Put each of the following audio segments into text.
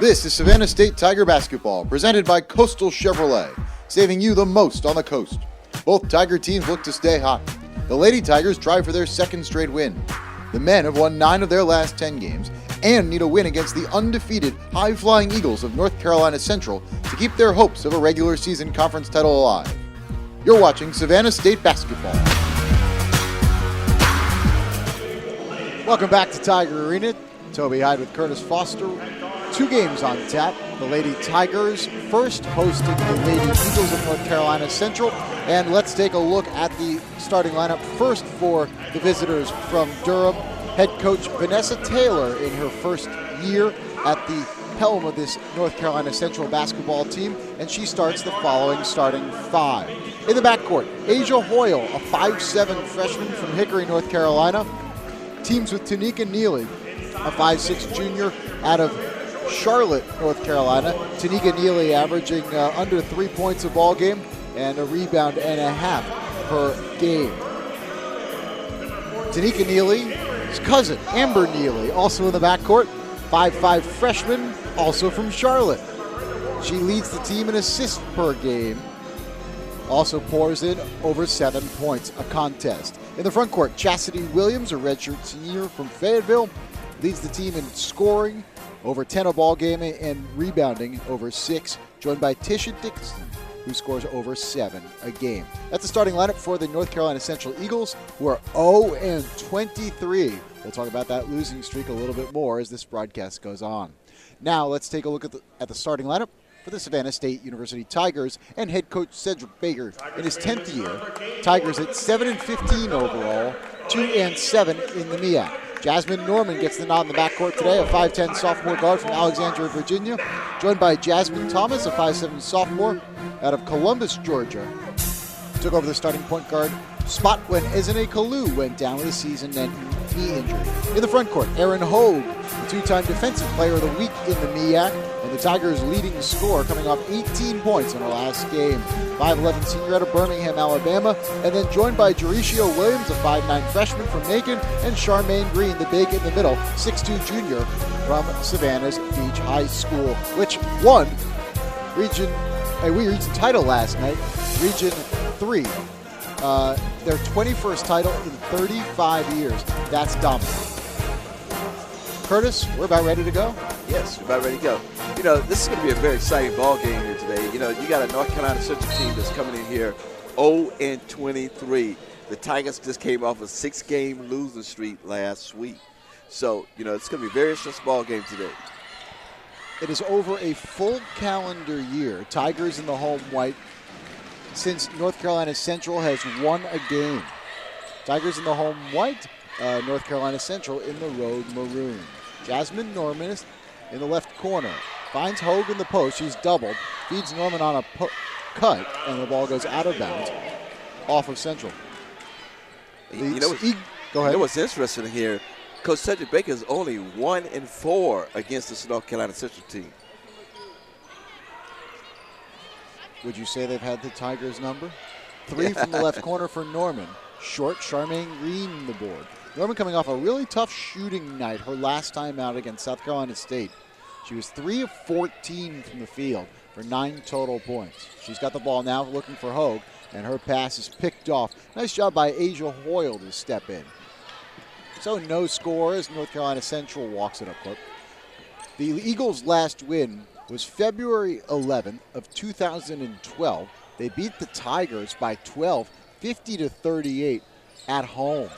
This is Savannah State Tiger Basketball, presented by Coastal Chevrolet, saving you the most on the coast. Both Tiger teams look to stay hot. The Lady Tigers try for their second straight win. The men have won 9 of their last 10 games and need a win against the undefeated, high-flying Eagles of North Carolina Central to keep their hopes of a regular season conference title alive. You're watching Savannah State Basketball. Welcome back to Tiger Arena. Toby Hyde with Curtis Foster. 2 games on tap. The Lady Tigers first hosting the Lady Eagles of North Carolina Central. And let's take a look at the starting lineup. First for the visitors from Durham, head coach Vanessa Taylor in her first year at the helm of this North Carolina Central basketball team. And she starts the following starting 5. In the backcourt, Asia Hoyle, a 5'7" freshman from Hickory, North Carolina. Teams with Tanika Neely, a 5'6" junior out of Charlotte, North Carolina. Tanika Neely averaging under 3 points a ball game and a rebound and a half per game. Tanika Neely's cousin, Amber Neely, also in the backcourt, 5'5" freshman, also from Charlotte. She leads the team in assists per game, also pours in over 7 points a contest. In the front court, Chastity Williams, a redshirt senior from Fayetteville, leads the team in scoring, over 10 a ball game, and rebounding over 6, joined by Tisha Dixon, who scores over 7 a game. That's the starting lineup for the North Carolina Central Eagles, who are 0-23. We'll talk about that losing streak a little bit more as this broadcast goes on. Now let's take a look at the starting lineup for the Savannah State University Tigers and head coach Cedric Baker in his 10th year. Tigers at 7-15 overall, 2-7 in the MEAC. Jasmine Norman gets the nod in the backcourt today, a 5'10" sophomore guard from Alexandria, Virginia, joined by Jasmine Thomas, a 5'7" sophomore out of Columbus, Georgia. Took over the starting point guard spot when Ezene Kalu went down with a season-ending knee injury. In the front court, Aaron Hogue, the 2-time Defensive Player of the Week in the MEAC, and the Tigers' leading scorer, coming off 18 points in her last game. 5'11" senior out of Birmingham, Alabama, and then joined by Jericio Williams, a 5'9" freshman from Macon, and Charmaine Green, the big in the middle, 6'2" junior from Savannah's Beach High School, which won we reached the title last night, Region 3. Their 21st title in 35 years. That's dominant. Curtis, we're about ready to go? Yes, we're about ready to go. You know, this is going to be a very exciting ball game here today. You know, you got a North Carolina Central team that's coming in here 0-23. The Tigers just came off a 6-game losing streak last week. So, you know, it's going to be a very interesting ball game today. It is over a full calendar year, Tigers in the home white, since North Carolina Central has won a game. Tigers in the home white, North Carolina Central in the road maroon. Jasmine Norman in the left corner. Finds Hogue in the post. She's doubled. Feeds Norman on a cut, and the ball goes out of bounds off of Central. Go ahead. You know what's interesting here? Coach Cedric Baker is only 1-4 against this North Carolina Central team. Would you say they've had the Tigers' number? 3 from the left corner for Norman. Short, Charmaine Green the board. Norman coming off a really tough shooting night her last time out against South Carolina State. She was 3 of 14 from the field for 9 total points. She's got the ball now looking for Hogue, and her pass is picked off. Nice job by Asia Hoyle to step in. So no score as North Carolina Central walks it up court. The Eagles' last win was February 11th of 2012. They beat the Tigers by 12, 50-38 at home.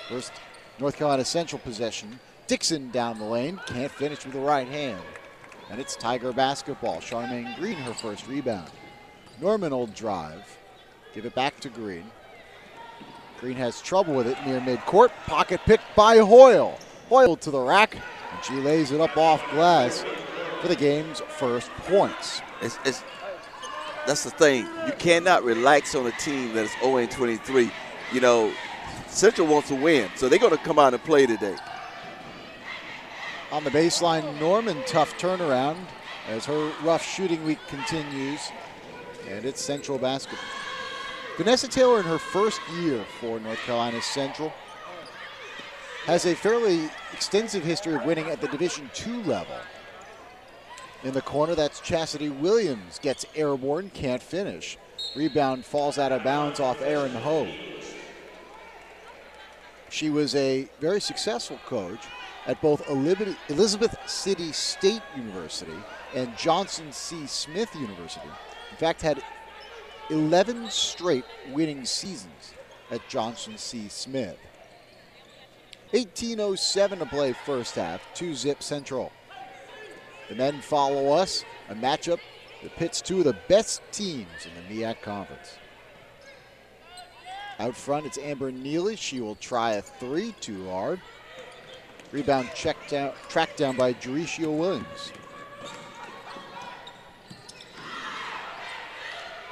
First North Carolina Central possession. Dixon down the lane, can't finish with the right hand. And it's Tiger basketball. Charmaine Green, her first rebound. Norman will drive. Give it back to Green. Green has trouble with it near midcourt. Pocket picked by Hoyle. Hoyle to the rack, and she lays it up off glass for the game's first points. That's the thing. You cannot relax on a team that is 0-23. You know, Central wants to win, so they're going to come out and play today. On the baseline, Norman, tough turnaround as her rough shooting week continues, and it's Central basketball. Vanessa Taylor in her first year for North Carolina Central has a fairly extensive history of winning at the Division II level. In the corner, that's Chastity Williams. Gets airborne, can't finish. Rebound falls out of bounds off Erin Hogue. She was a very successful coach at both Elizabeth City State University and Johnson C. Smith University. In fact, had 11 straight winning seasons at Johnson C. Smith. 18:07 to play first half, 2-zip Central. The men follow us, a matchup that pits two of the best teams in the MEAC Conference. Out front, it's Amber Neely. She will try a three, too hard. Rebound tracked down by Jericia Williams.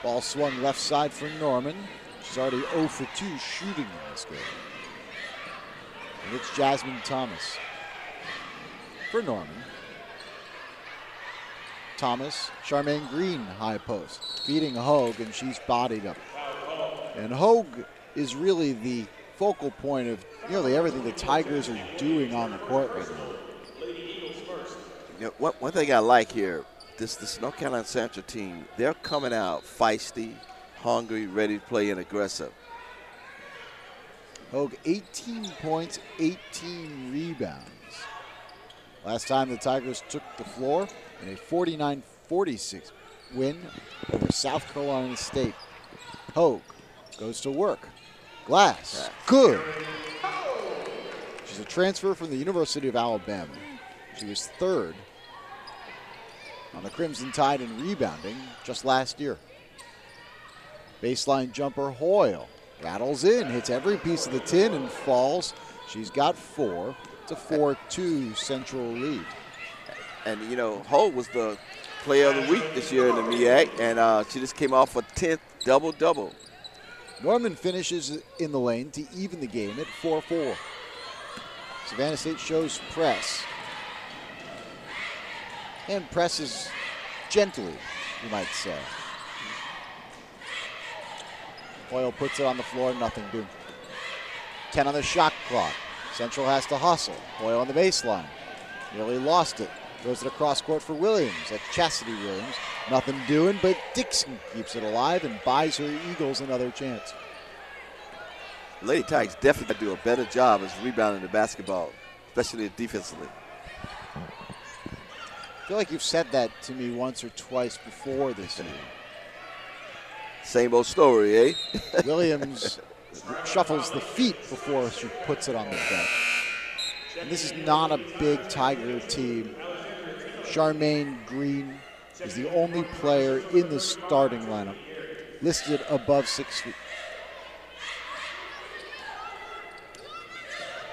Ball swung left side for Norman. She's already 0 for 2 shooting in this game. And it's Jasmine Thomas for Norman. Thomas, Charmaine Green, high post, feeding Hogue, and she's bodied up. And Hogue is really the focal point of nearly everything the Tigers are doing on the court right now. You know, one thing I like here, this North Carolina Central team, they're coming out feisty, hungry, ready to play, and aggressive. Hogue, 18 points, 18 rebounds. Last time the Tigers took the floor in a 49-46 win over South Carolina State. Hogue goes to work. Glass, good. She's a transfer from the University of Alabama. She was third on the Crimson Tide in rebounding just last year. Baseline jumper Hoyle rattles in, hits every piece of the tin and falls. She's got 4. It's a 4-2 Central lead. And, you know, Hogue was the player of the week this year in the MEAC, and she just came off a 10th double-double. Norman finishes in the lane to even the game at 4-4. Savannah State shows press. And presses gently, you might say. Hoyle puts it on the floor, nothing doing. 10 on the shot clock. Central has to hustle. Hoyle on the baseline. Nearly lost it. Throws it across court for Williams. That's Chastity Williams. Nothing doing, but Dixon keeps it alive and buys her Eagles another chance. Lady Tigers definitely do a better job as rebounding the basketball, especially defensively. I feel like you've said that to me once or twice before this year. Same old story, eh? Williams shuffles the feet before she puts it on the bench. And this is not a big Tiger team. Charmaine Green is the only player in the starting lineup listed above 6 feet.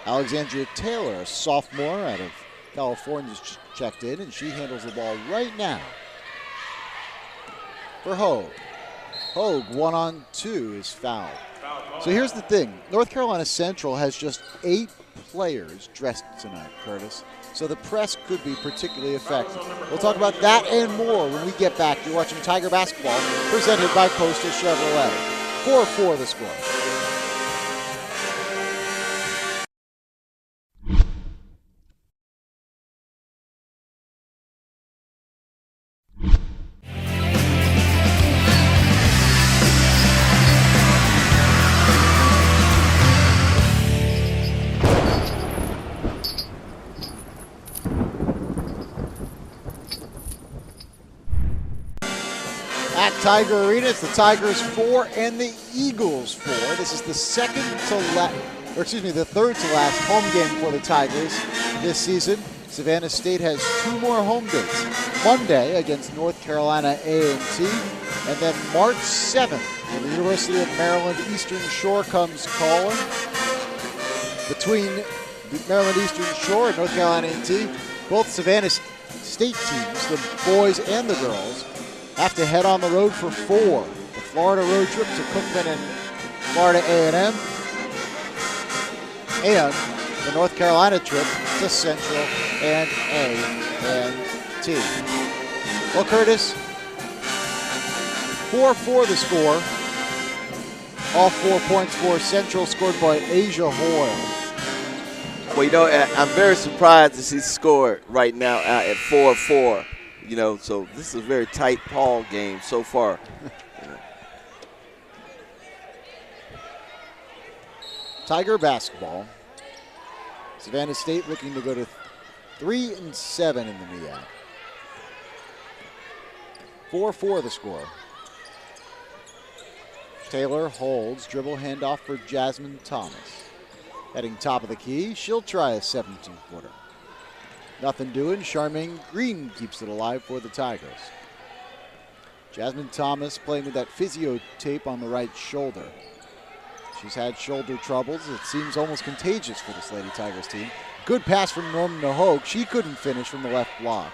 Alexandria Taylor, a sophomore out of California, is checked in, and she handles the ball right now for Hogue. Hogue, 1-on-2, is fouled. So here's the thing. North Carolina Central has just 8 players dressed tonight, Curtis. So the press could be particularly effective. We'll talk about that and more when we get back. You're watching Tiger Basketball, presented by Coastal Chevrolet. 4-4 the score. Tiger Arena. It's the Tigers 4 and the Eagles 4. This is the the third to last home game for the Tigers this season. Savannah State has 2 more home dates. Monday against North Carolina A&T, and then March 7th when the University of Maryland Eastern Shore comes calling. Between Maryland Eastern Shore and North Carolina A&T, both Savannah State teams, the boys and the girls, have to head on the road for 4. The Florida road trip to Cookman and Florida A&M, and the North Carolina trip to Central and A&T. Well, Curtis, 4-4 the score. All 4 points for Central, scored by Asia Hoyle. Well, you know, I'm very surprised to see scored right now at 4-4. You know, so this is a very tight ball game so far. Tiger basketball. Savannah State looking to go to 3-7 in the MEAC. 4-4 the score. Taylor holds, dribble handoff for Jasmine Thomas. Heading top of the key, she'll try a 17-footer. Nothing doing, Charmaine Green keeps it alive for the Tigers. Jasmine Thomas playing with that physio tape on the right shoulder. She's had shoulder troubles. It seems almost contagious for this Lady Tigers team. Good pass from Norman Nahogue. She couldn't finish from the left block.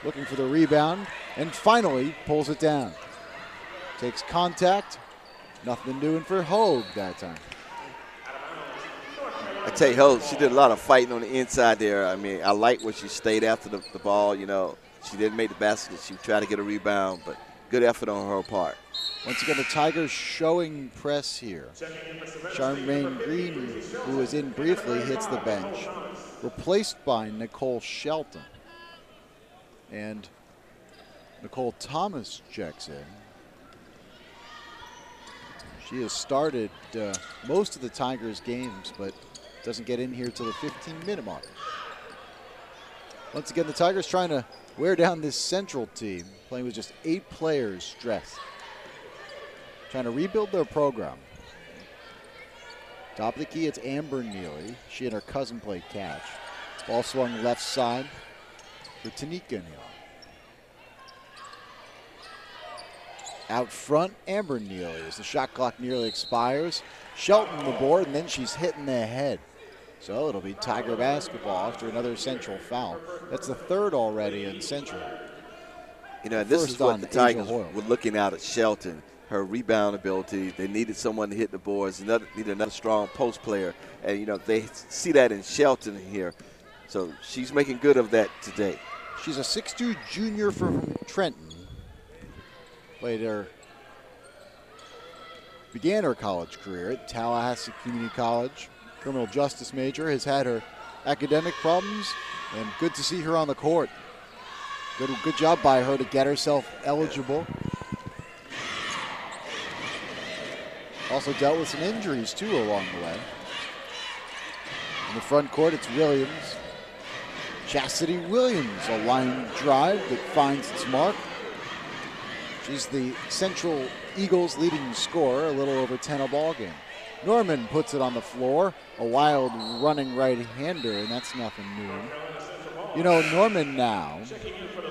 Looking for the rebound, and finally pulls it down. Takes contact. Nothing doing for Hogue that time. I tell you, Hogue, she did a lot of fighting on the inside there. I mean, I like where she stayed after the ball. You know, she didn't make the basket. She tried to get a rebound, but good effort on her part. Once again, the Tigers showing press here. Charmaine Green, who was in briefly, hits the bench. Replaced by Nicole Shelton. And Nicole Thomas checks in. She has started most of the Tigers games, but doesn't get in here till the 15-minute mark. Once again, the Tigers trying to wear down this Central team, playing with just 8 players dressed. Trying to rebuild their program. Top of the key, it's Amber Neely. She and her cousin played catch. Ball swung left side for Tanika Neely. Out front, Amber Neely as the shot clock nearly expires. Shelton the board, and then she's hitting the head. So it'll be Tiger basketball after another Central foul. That's the third already in Central. You know, this is what the Tigers were looking out at Shelton. Her rebound ability. They needed someone to hit the boards. Needed another strong post player. And, you know, they see that in Shelton here. So she's making good of that today. She's a 6'2 junior from Trenton. Began her college career at Tallahassee Community College. Criminal justice major, has had her academic problems, and good to see her on the court. Good job by her to get herself eligible. Also dealt with some injuries, too, along the way. In the front court, it's Williams. Chastity Williams, a line drive that finds its mark. She's the Central Eagles leading scorer, a little over 10 a ball game. Norman puts it on the floor, a wild running right-hander, and that's nothing new. You know, Norman now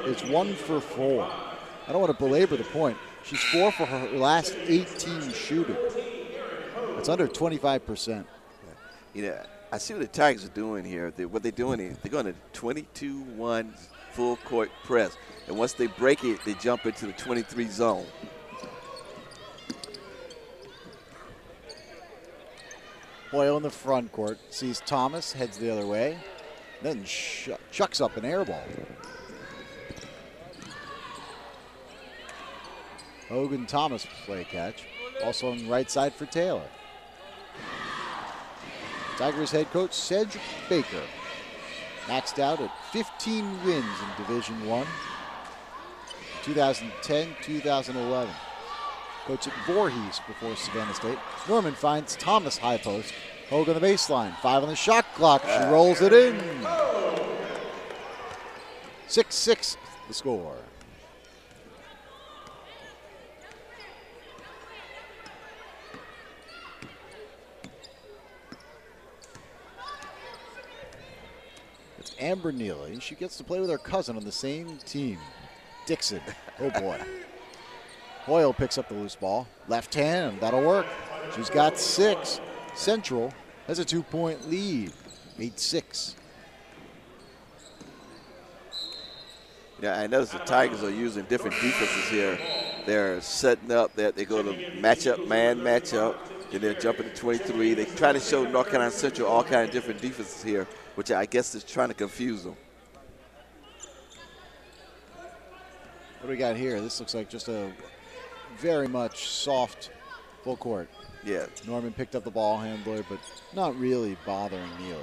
is 1 for 4. I don't want to belabor the point. She's 4 for her last 18 shooting. That's under 25%. You know, I see what the Tigers are doing here. What they're doing is they're going to 22-1 full court press. And once they break it, they jump into the 23 zone. Hoyle in the front court sees Thomas, heads the other way, then chucks up an air ball. Hogan Thomas play catch. Also on the right side for Taylor. Tigers head coach Cedric Baker maxed out at 15 wins in Division I, 2010-2011. Coach at Voorhees before Savannah State. Norman finds Thomas high post. Hogue on the baseline. 5 on the shot clock. She rolls it in. 6-6 the score. It's Amber Neely. She gets to play with her cousin on the same team. Dixon. Oh boy. Hoyle picks up the loose ball. Left hand, that'll work. She's got 6. Central has a 2-point lead. 8-6. Yeah, I notice the Tigers are using different defenses here. They're setting up that they go to matchup, man matchup. Then they're jumping to 23. They try to show North Carolina Central all kinds of different defenses here, which I guess is trying to confuse them. What do we got here? This looks like just a very much soft full court. Yeah. Norman picked up the ball handler, but not really bothering Neely.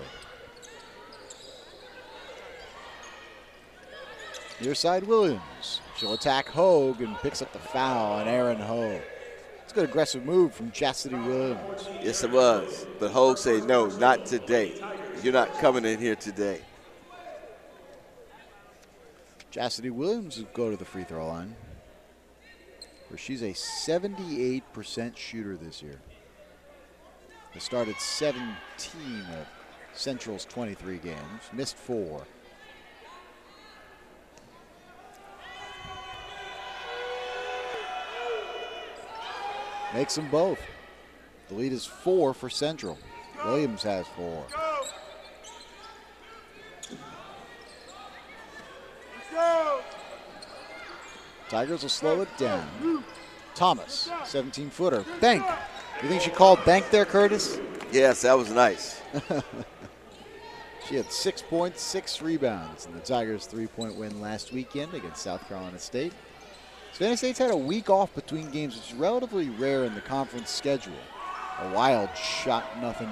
Near side Williams. She'll attack Hogue and picks up the foul on Aaron Hogue. It's a good aggressive move from Chastity Williams. Yes, it was. But Hogue said, no, not today. You're not coming in here today. Chastity Williams will go to the free throw line, where she's a 78% shooter this year. They started 17 of Central's 23 games, missed 4. Makes them both. The lead is 4 for Central. Williams has 4. Tigers will slow it down. Thomas, 17-footer. Bank. You think she called bank there, Curtis? Yes, that was nice. She had 6 points, 6 rebounds in the Tigers' 3-point win last weekend against South Carolina State. Savannah State's had a week off between games, which is relatively rare in the conference schedule. A wild shot, nothing,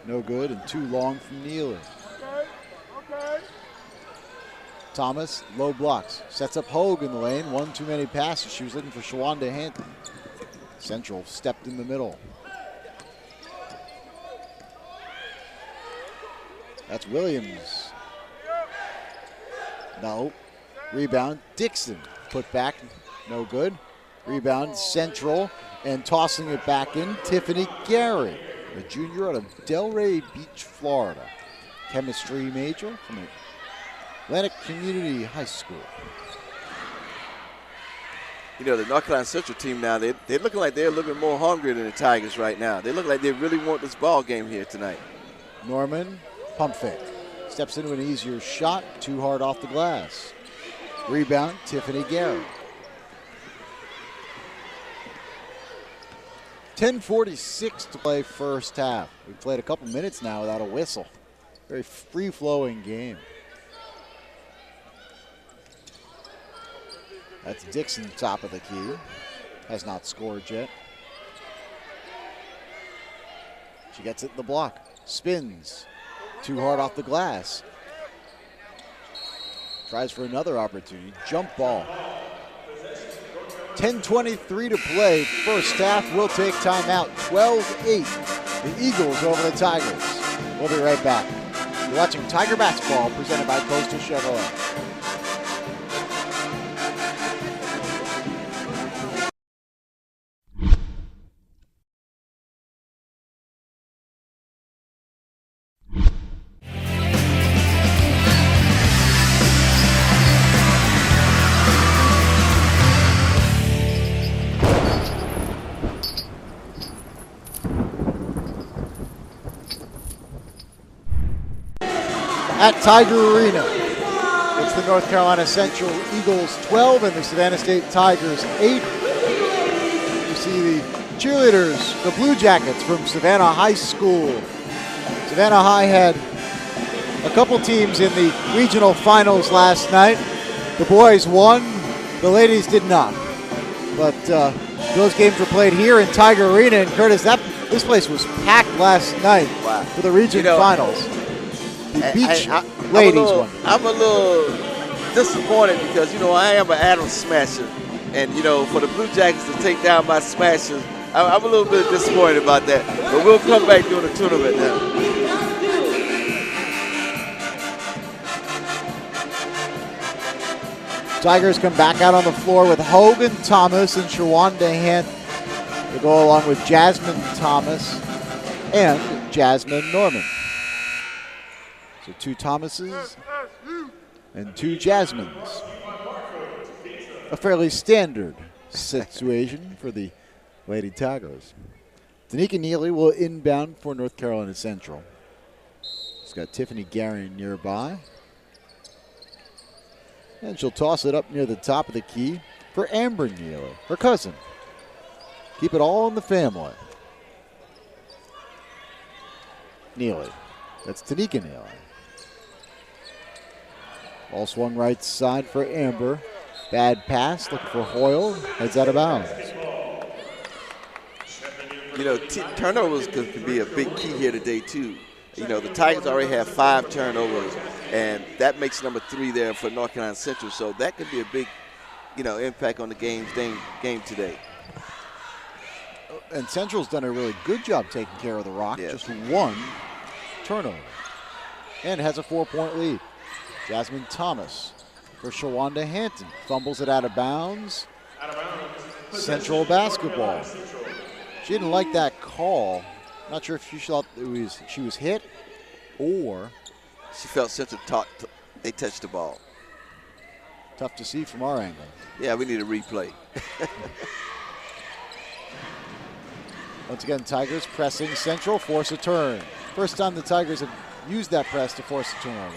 no good, and too long from Neely. Okay. Thomas, low blocks, sets up Hogue in the lane. One too many passes. She was looking for Shawanda Hinton. Central stepped in the middle. That's Williams. No. Rebound, Dixon. Put back, no good. Rebound, Central, and tossing it back in, Tiffany Gary, a junior out of Delray Beach, Florida. Chemistry major from Atlantic Community High School. You know, the North Carolina Central team now, they're looking like they're a little bit more hungry than the Tigers right now. They look like they really want this ball game here tonight. Norman, pump fake. Steps into an easier shot, too hard off the glass. Rebound, Tiffany Gary. 10:46 to play first half. We've played a couple minutes now without a whistle. Very free-flowing game. That's Dixon, top of the key. Has not scored yet. She gets it in the block. Spins. Too hard off the glass. Tries for another opportunity. Jump ball. 10:23 to play. First half. We'll take timeout. 12-8. The Eagles over the Tigers. We'll be right back. You're watching Tiger Basketball presented by Coastal Chevrolet. At Tiger Arena, it's the North Carolina Central Eagles 12 and the Savannah State Tigers 8. You see the cheerleaders, the Blue Jackets from Savannah High School. Savannah High had a couple teams in the regional finals last night. The boys won, the ladies did not. But those games were played here in Tiger Arena. And Curtis, this place was packed last night for the region finals. The Beach ladies won. I'm a little disappointed because, you know, I am an Adams smasher. And, you know, for the Blue Jackets to take down my smashers, I'm a little bit disappointed about that. But we'll come back during the tournament now. Tigers come back out on the floor with Hogan Thomas and Shawanda Hint to go along with Jasmine Thomas and Jasmine Norman. So 2 Thomases and 2 Jasmines. A fairly standard situation for the Lady Tigers. Danica Neely will inbound for North Carolina Central. She's got Tiffany Gary nearby. And she'll toss it up near the top of the key for Amber Neely, her cousin. Keep it all in the family. Neely. That's Danica Neely. Ball swung right side for Amber. Bad pass, looking for Hoyle. Heads out of bounds. You know, turnovers could be a big key here today, too. You know, the Tigers already have 5 turnovers, and that makes number 3 there for North Carolina Central. So that could be a big, you know, impact on the game today. And Central's done a really good job taking care of the rock. Yes. Just 1 turnover. And has a 4-point lead. Jasmine Thomas for Shawanda Hampton. Fumbles it out of bounds. Central basketball. She didn't like that call. Not sure if she thought she was hit or she felt Central they touched the ball. Tough to see from our angle. Yeah, we need a replay. Once again, Tigers pressing Central, force a turn. First time the Tigers have used that press to force a turnover.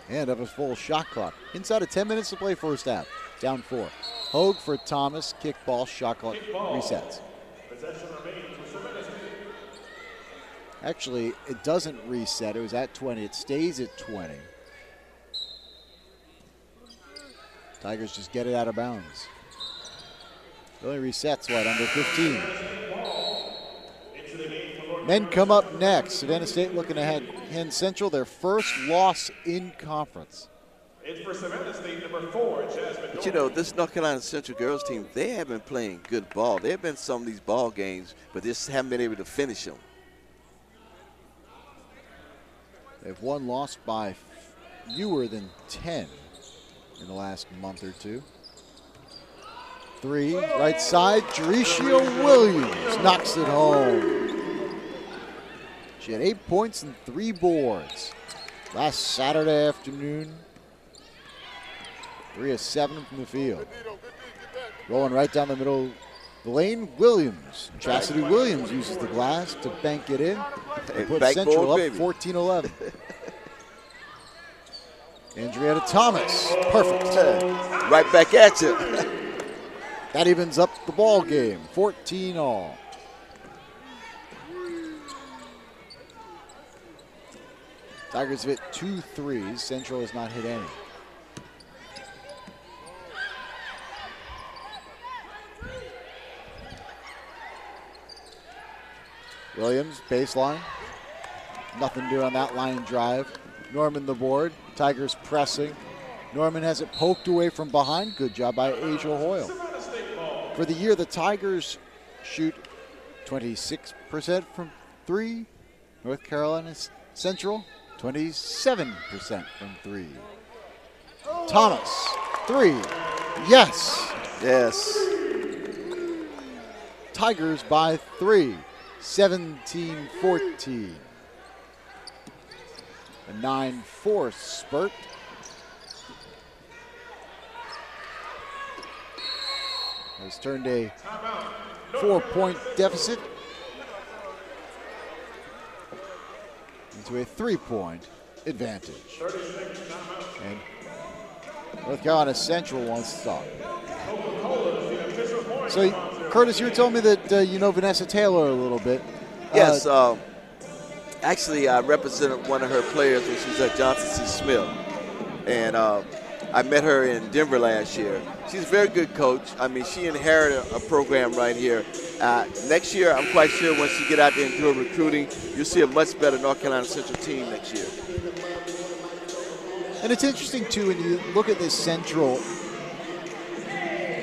And up a full shot clock. Inside of 10 minutes to play first half. Down 4. Hogue for Thomas, kickball, shot clock resets. Actually, it doesn't reset. It was at 20. It stays at 20. Tigers just get it out of bounds. It only resets, under 15. Men come up next. Savannah State looking ahead. Hand Central, their first loss in conference. It's for Savannah State, number 4, Jasmine. But you know, this North Carolina Central girls team, they have been playing good ball. There have been some of these ball games, but just haven't been able to finish them. They've won, lost by fewer than 10 in the last month or two. 3, right side, Jericia Williams knocks it home. She had 8 points and 3 boards last Saturday afternoon. 3 of 7 from the field. Rolling right down the middle of the lane, Williams. Chastity Williams uses the glass to bank it in. They put Central up 14-11. Andrietta Thomas, perfect. Right back at you. That evens up the ball game, 14 all. Tigers have hit 2 threes. Central has not hit any. Williams, baseline. Nothing to do on that line drive. Norman the board. Tigers pressing. Norman has it poked away from behind. Good job by Asia Hoyle. For the year, the Tigers shoot 26% from 3. North Carolina Central, 27% from 3. Thomas, 3. Yes. Yes. Tigers by 3. 17-14. A 9-4 spurt. Has turned a 4-point deficit into a 3-point advantage. And North Carolina Central wants to stop. So, Curtis, you were telling me that you know Vanessa Taylor a little bit. Yes. Actually, I represented one of her players when she was at Johnson C. Smith. And I met her in Denver last year. She's a very good coach. I mean, she inherited a program right here. Next year, I'm quite sure once you get out there and do recruiting, you'll see a much better North Carolina Central team next year. And it's interesting, too, when you look at this Central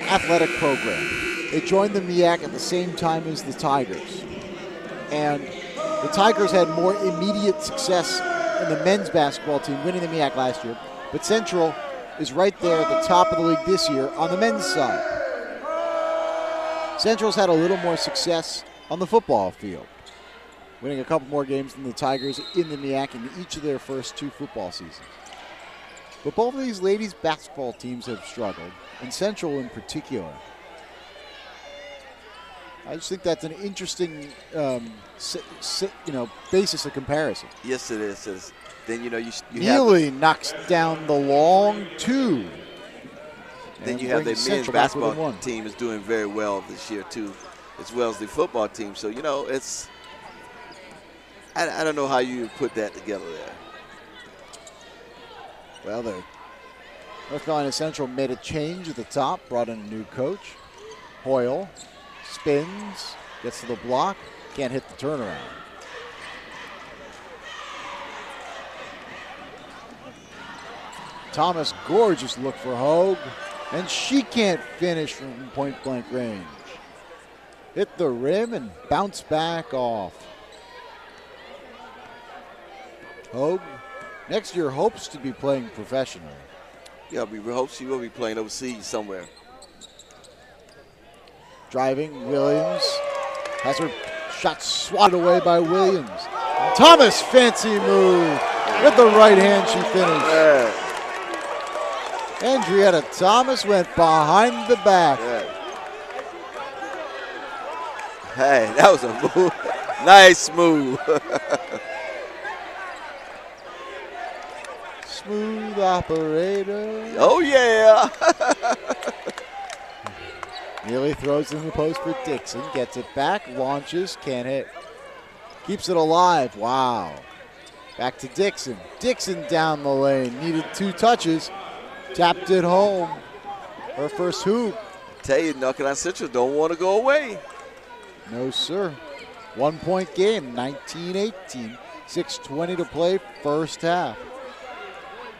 athletic program. They joined the MEAC at the same time as the Tigers. And the Tigers had more immediate success in the men's basketball team, winning the MEAC last year. But Central is right there at the top of the league this year on the men's side. Central's had a little more success on the football field, winning a couple more games than the Tigers in the MEAC in each of their first 2 football seasons. But both of these ladies' basketball teams have struggled, and Central in particular. I just think that's an interesting, basis of comparison. Yes, it is. Then you Neely knocks down the long 2. Then you have the men's basketball team is doing very well this year too, as well as the football team. So it's I don't know how you put that together there. Well, the North Carolina Central made a change at the top, brought in a new coach. Hoyle spins, gets to the block, can't hit the turnaround. Thomas, gorgeous look for Hogue. And she can't finish from point blank range. Hit the rim and bounce back off. Hogue, next year hopes to be playing professionally. Yeah, we hope she will be playing overseas somewhere. Driving, Williams has her shot swatted away by Williams. And Thomas, fancy move. With the right hand, she finished. Yeah. Andrietta Thomas went behind the back. Yeah. Hey, that was a move. Nice move. Smooth operator. Oh, yeah. Neely throws in the post for Dixon. Gets it back, launches, can't hit. Keeps it alive. Wow. Back to Dixon. Dixon down the lane. Needed 2 touches. Tapped it home. Her first hoop. Tell you, North Carolina Central don't want to go away. No, sir. 1 point game, 19-18. 6:20 to play, first half.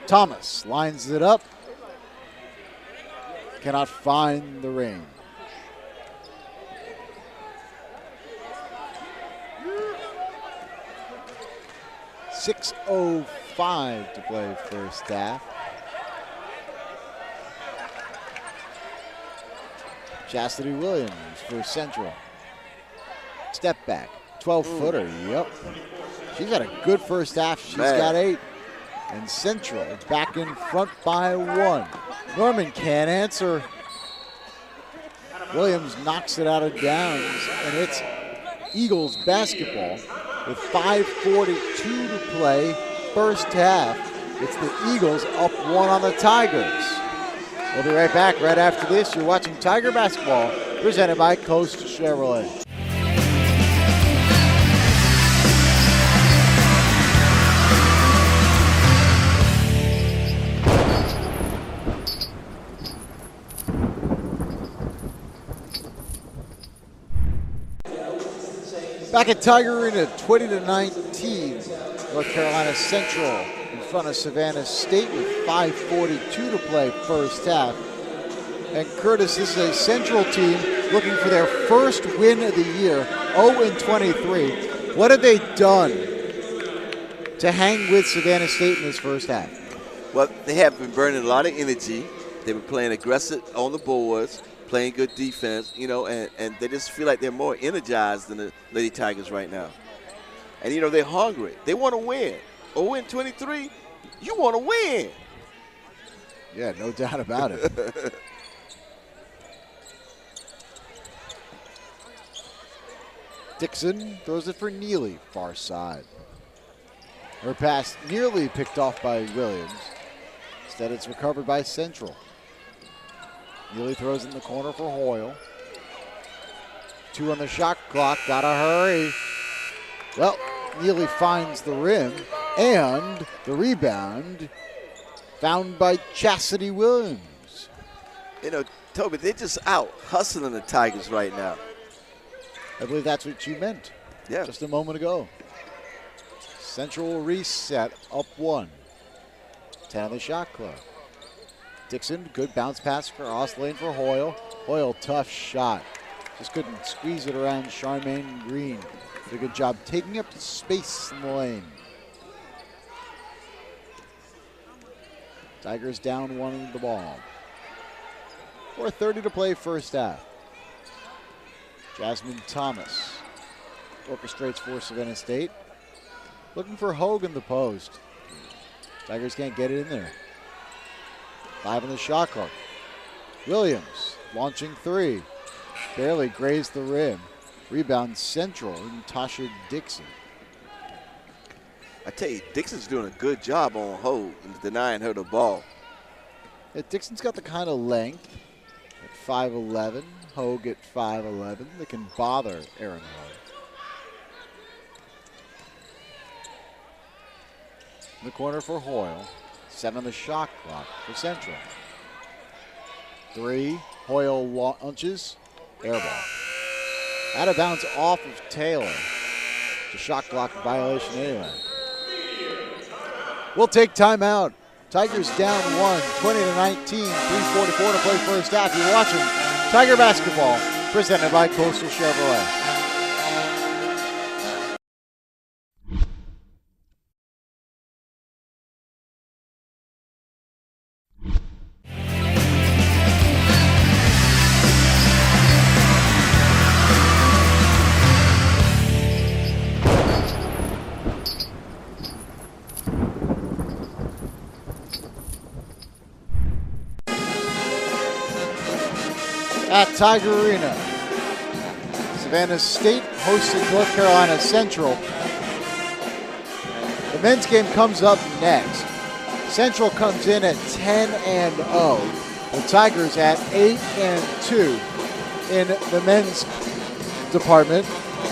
Thomas lines it up. Cannot find the range. .605 to play first half. Chastity Williams for Central. Step back, 12-footer, yep. She's had a good first half. She's got 8. And Central is back in front by 1. Norman can't answer. Williams knocks it out of downs, and it's Eagles basketball with 5:42 to play, first half. It's the Eagles up 1 on the Tigers. We'll be right back right after this. You're watching Tiger Basketball, presented by Coast Chevrolet. Back at Tiger Arena, 20-19. North Carolina Central in front of Savannah State with 5:42 to play first half. And Curtis, this is a Central team looking for their first win of the year, 0-23. What have they done to hang with Savannah State in this first half? Well, they have been burning a lot of energy. They've been playing aggressive on the boards, playing good defense, you know, and they just feel like they're more energized than the Lady Tigers right now. And, you know, they're hungry. They want to win. 0-23, you want to win. Yeah, no doubt about it. Dixon throws it for Neely, far side. Her pass nearly picked off by Williams. Instead, it's recovered by Central. Neely throws in the corner for Hoyle. 2 on the shot clock, gotta hurry. Well, Neely finds the rim, and the rebound found by Chastity Williams. You know, Toby, they're just out hustling the Tigers right now. I believe that's what you meant just a moment ago. Central will reset, up 1. 10 on the shot clock. Dixon, good bounce pass across lane for Hoyle. Hoyle, tough shot. Just couldn't squeeze it around Charmaine Green. Did a good job taking up the space in the lane. Tigers down 1 in the ball. 4:30 to play first half. Jasmine Thomas orchestrates for Savannah State. Looking for Hogue in the post. Tigers can't get it in there. 5 on the shot clock. Williams launching 3. Barely grazed the rim. Rebound Central and Tasha Dixon. I tell you, Dixon's doing a good job on Hogue and denying her the ball. Yeah, Dixon's got the kind of length at 5'11", Hogue at 5'11", that can bother Aaron Hogue. In the corner for Hoyle. 7 on the shot clock for Central. 3, Hoyle launches, air ball. Out of bounds off of Taylor. It's a shot clock violation anyway. We'll take timeout. Tigers down 1, 20-19, 3:44 to play first half. You're watching Tiger Basketball, presented by Coastal Chevrolet. At Tiger Arena, Savannah State hosting North Carolina Central. The men's game comes up next. Central comes in at 10-0. The Tigers at 8-2 in the men's department.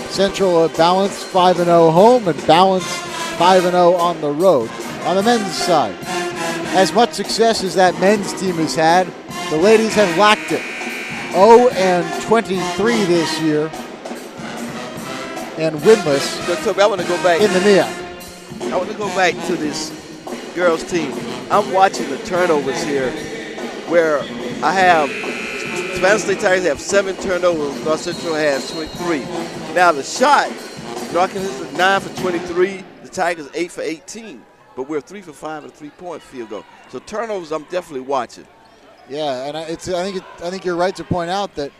Central a balanced 5-0 home and balanced 5-0 on the road. On the men's side, as much success as that men's team has had, the ladies have lacked it. 0-23 this year, and winless So I want to go back. in the NIA. I want to go back to this girls team. I'm watching the turnovers here, where I have Savannah State Tigers have 7 turnovers. North Central has 23. Now the shot, North Carolina is 9 for 23. The Tigers 8 for 18. But we're 3 for 5 at a 3-point field goal. So turnovers, I'm definitely watching. Yeah, and I think you're right to point out that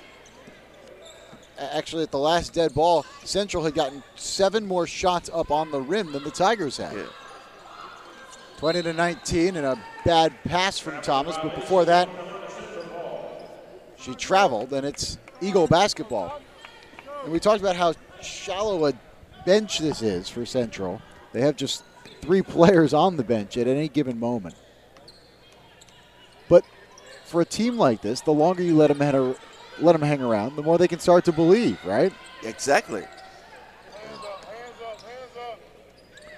actually at the last dead ball, Central had gotten 7 more shots up on the rim than the Tigers had. Yeah. 20-19 and a bad pass from Thomas, but before that, she traveled, and it's Eagle basketball. And we talked about how shallow a bench this is for Central. They have just 3 players on the bench at any given moment. But for a team like this, the longer you let them hang around, the more they can start to believe, right? Exactly.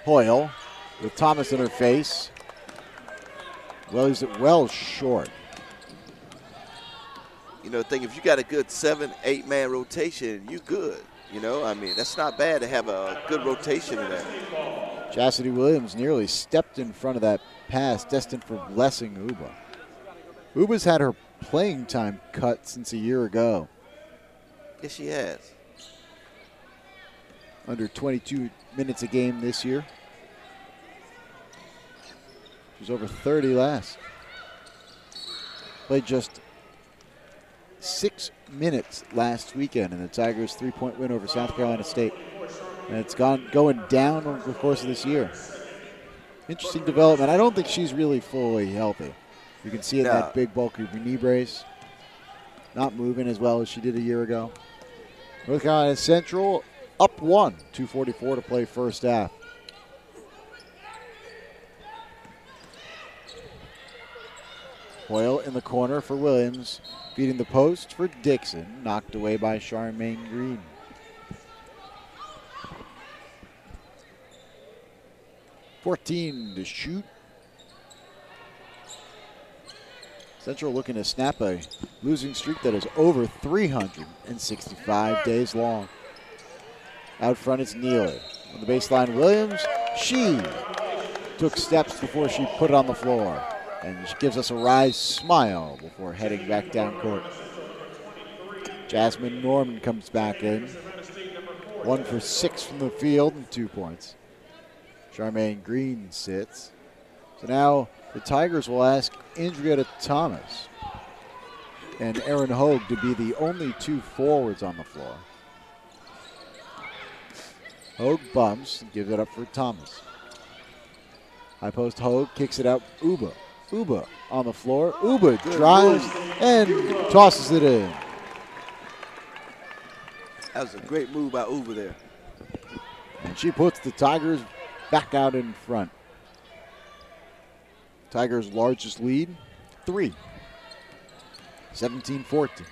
Hoyle with Thomas in her face. Well, he's well short. You know, if you got a good 7-8 man rotation, you good. You know, I mean, that's not bad to have a good rotation in there. Chastity Williams nearly stepped in front of that pass destined for Blessing Uba. Uba's had her playing time cut since a year ago. Yes, she has. Under 22 minutes a game this year. She was over 30 last. Played just 6 minutes last weekend in the Tigers' 3-point win over South Carolina State. And it's going down over the course of this year. Interesting development. I don't think she's really fully healthy. You can see in that big bulky knee brace. Not moving as well as she did a year ago. North Carolina Central up 1, 2:44 to play first half. Hoyle in the corner for Williams. Feeding the post for Dixon. Knocked away by Charmaine Green. .14 to shoot. Central looking to snap a losing streak that is over 365 days long. Out front it's Neely. On the baseline, Williams. She took steps before she put it on the floor. And she gives us a wry smile before heading back down court. Jasmine Norman comes back in. 1 for 6 from the field and 2 points. Charmaine Green sits. So now the Tigers will ask Andrea Thomas and Erin Hogue to be the only 2 forwards on the floor. Hogue bumps and gives it up for Thomas. High post Hogue kicks it out. Uba. Uba on the floor. Uba drives and tosses it in. That was a great move by Uba there. And she puts the Tigers back out in front. Tigers' largest lead, 3. 17-14.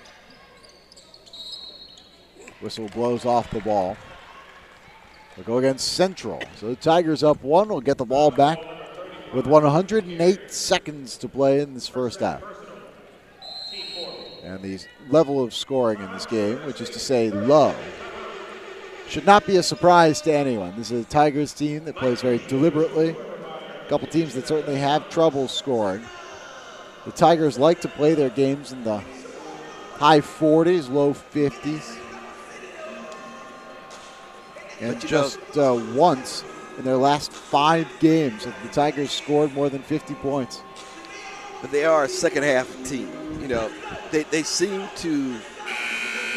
Whistle blows off the ball. They'll go against Central. So the Tigers up 1 will get the ball back with 108 seconds to play in this first half. And the level of scoring in this game, which is to say low, should not be a surprise to anyone. This is a Tigers team that plays very deliberately, A couple teams that certainly have trouble scoring. The Tigers like to play their games in the high 40s, low 50s. And just once in their last 5 games, the Tigers scored more than 50 points. But they are a second-half team. You know, they seem to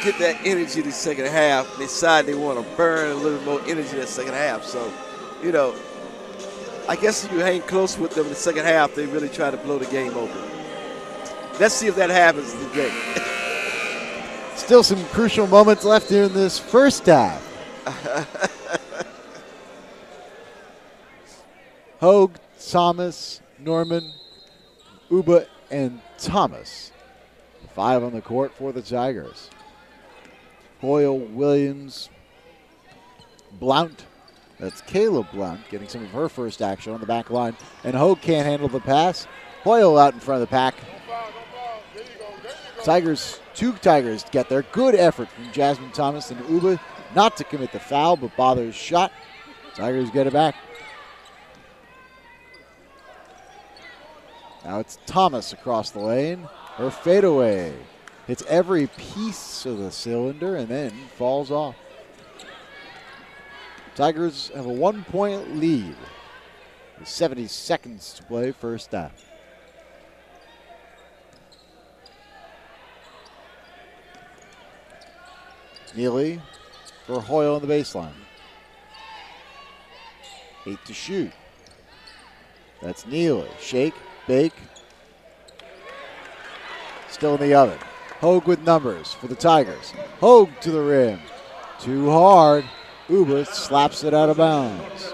get that energy the second half. They decide they want to burn a little more energy in the second half. So, you know, I guess if you hang close with them in the second half, they really try to blow the game open. Let's see if that happens today. Still some crucial moments left here in this first half. Hogue, Thomas, Norman, Uba, and Thomas. 5 on the court for the Tigers. Hoyle, Williams, Blount. That's Caleb Blount getting some of her first action on the back line. And Hogue can't handle the pass. Hoyle out in front of the pack. Two Tigers get there. Good effort from Jasmine Thomas and Uba not to commit the foul, but bothers shot. Tigers get it back. Now it's Thomas across the lane. Her fadeaway hits every piece of the cylinder and then falls off. Tigers have a 1-point lead with 70 seconds to play first half. Neely for Hoyle on the baseline. 8 to shoot. That's Neely. Shake, bake. Still in the oven. Hogue with numbers for the Tigers. Hogue to the rim. Too hard. Uba slaps it out of bounds.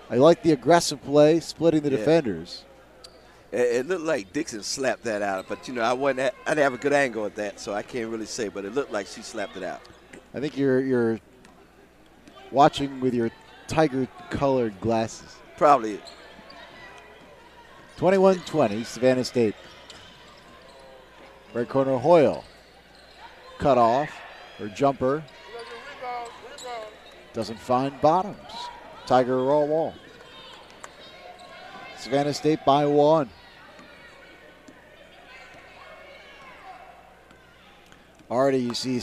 I like the aggressive play, splitting the defenders. It looked like Dixon slapped that out, but you know I didn't have a good angle at that, so I can't really say. But it looked like she slapped it out. I think you're watching with your tiger-colored glasses. Probably. 21-20, Savannah State. Right corner Hoyle. Cut off, or jumper. Doesn't find bottoms. Tiger raw wall. Savannah State by 1. Already you see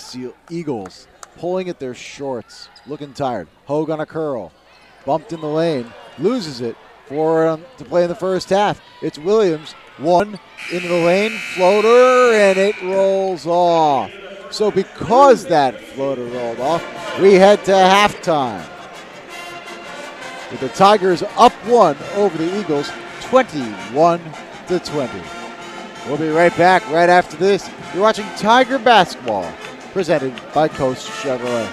Eagles pulling at their shorts, looking tired. Hogue on a curl. Bumped in the lane, loses it to play in the first half. It's Williams, 1 into the lane, floater, and it rolls off. So because that floater rolled off, we head to halftime. With the Tigers up 1 over the Eagles, 21-20. We'll be right back right after this. You're watching Tiger Basketball, presented by Coast Chevrolet.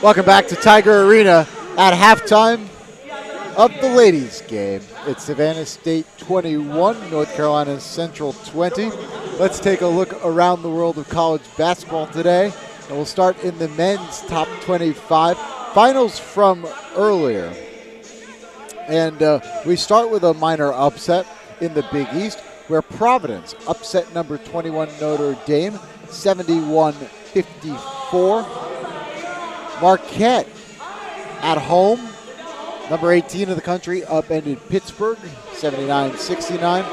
Welcome back to Tiger Arena at halftime of the ladies' game. It's Savannah State 21, North Carolina Central 20. Let's take a look around the world of college basketball today. And we'll start in the men's top 25. Finals from earlier. And we start with a minor upset in the Big East, where Providence upset number 21 Notre Dame, 71-54. Marquette at home, number 18 of the country, upended Pittsburgh, 79-69.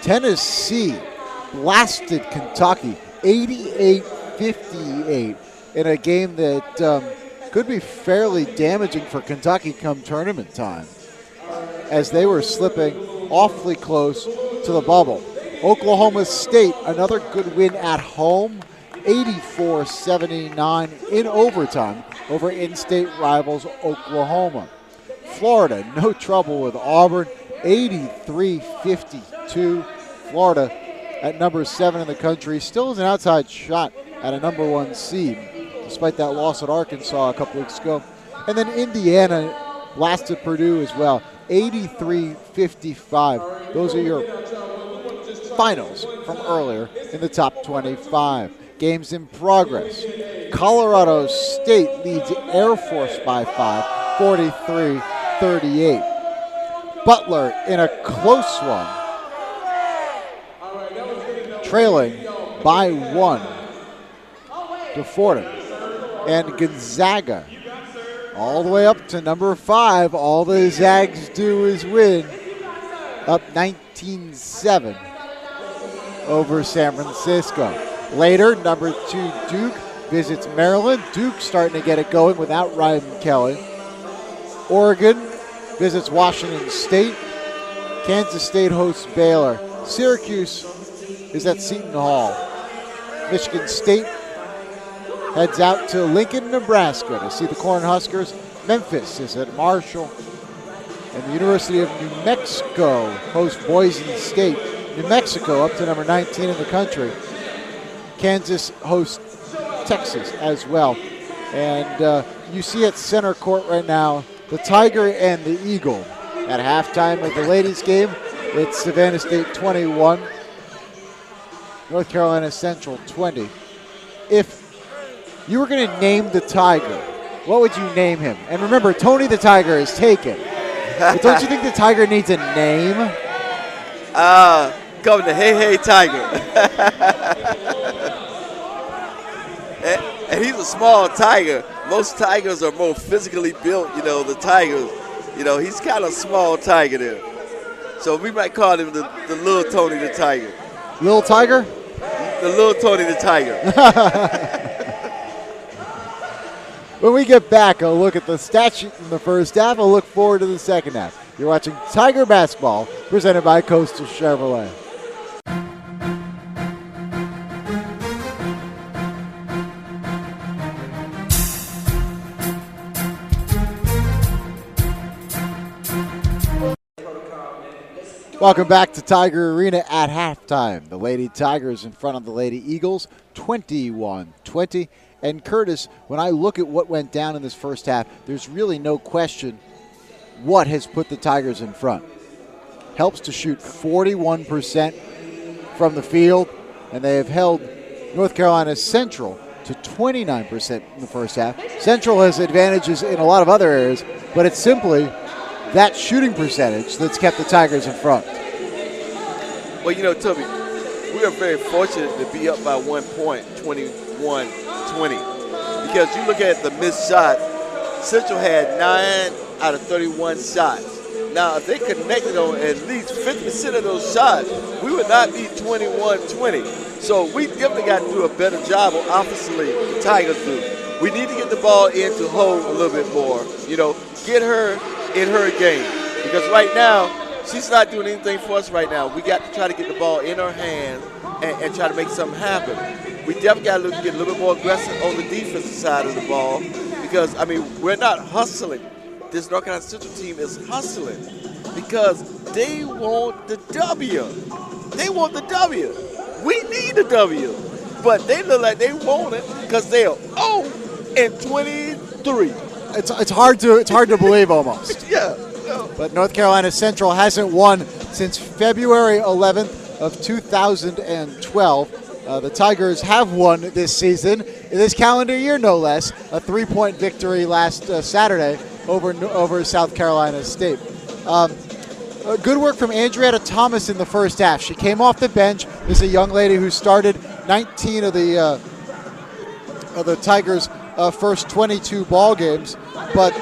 Tennessee blasted Kentucky, 88-58, in a game that could be fairly damaging for Kentucky come tournament time, as they were slipping awfully close to the bubble. Oklahoma State, another good win at home, 84-79 in overtime over in-state rivals Oklahoma. Florida, no trouble with Auburn, 83-52. Florida at number 7 in the country, still is an outside shot at a number 1 seed. despite that loss at Arkansas a couple weeks ago. And then Indiana blasted Purdue as well, 83-55. Those are your finals from earlier in the top 25. Games in progress. Colorado State leads Air Force by 5, 43-38. Butler in a close one, trailing by 1 to Fordham. And Gonzaga all the way up to number 5. All the Zags do is win, up 19-7 over San Francisco. Later, number 2 Duke visits Maryland. Duke starting to get it going without Ryan Kelly. Oregon visits Washington State. Kansas State hosts Baylor. Syracuse is at Seton Hall. Michigan State heads out to Lincoln, Nebraska to see the Cornhuskers. Memphis is at Marshall. And the University of New Mexico hosts Boise State. New Mexico up to number 19 in the country. Kansas hosts Texas as well. And you see at center court right now the Tiger and the Eagle. At halftime of the ladies' game, it's Savannah State 21, North Carolina Central 20. If you were going to name the Tiger, what would you name him? And remember, Tony the Tiger is taken. But don't you think the Tiger needs a name? Come to Hey Hey Tiger. and he's a small tiger. Most tigers are more physically built, the tigers. He's kind of a small tiger there. So we might call him the little Tony the Tiger. Little Tiger? The little Tony the Tiger. When we get back, I'll look at the stat sheet in the first half. I'll look forward to the second half. You're watching Tiger Basketball, presented by Coastal Chevrolet. Welcome back to Tiger Arena at halftime. The Lady Tigers in front of the Lady Eagles, 21-20. And Curtis, when I look at what went down in this first half, there's really no question what has put the Tigers in front. Helps to shoot 41% from the field, and they have held North Carolina Central to 29% in the first half. Central has advantages in a lot of other areas, but it's simply that shooting percentage that's kept the Tigers in front. Well, Toby, we are very fortunate to be up by 1 point, 21-20. Because you look at the missed shots, Central had 9 out of 31 shots. Now, if they connected on at least 50% of those shots, we would not be 21-20. So we definitely got to do a better job offensively, the Tigers do. We need to get the ball in to hold a little bit more, get her in her game. Because right now, she's not doing anything for us right now. We got to try to get the ball in her hand and try to make something happen. We definitely got to get a little bit more aggressive on the defensive side of the ball because, we're not hustling. This North Carolina Central team is hustling because they want the W. They want the W. We need the W. But they look like they want it because they are 0-23. It's hard to believe almost. Yeah. But North Carolina Central hasn't won since February 11th of 2012. The Tigers have won this season, this calendar year no less, a 3-point victory last Saturday over South Carolina State. Good work from Andrietta Thomas in the first half. She came off the bench. This is a young lady who started 19 of the Tigers' first 22 ball games, but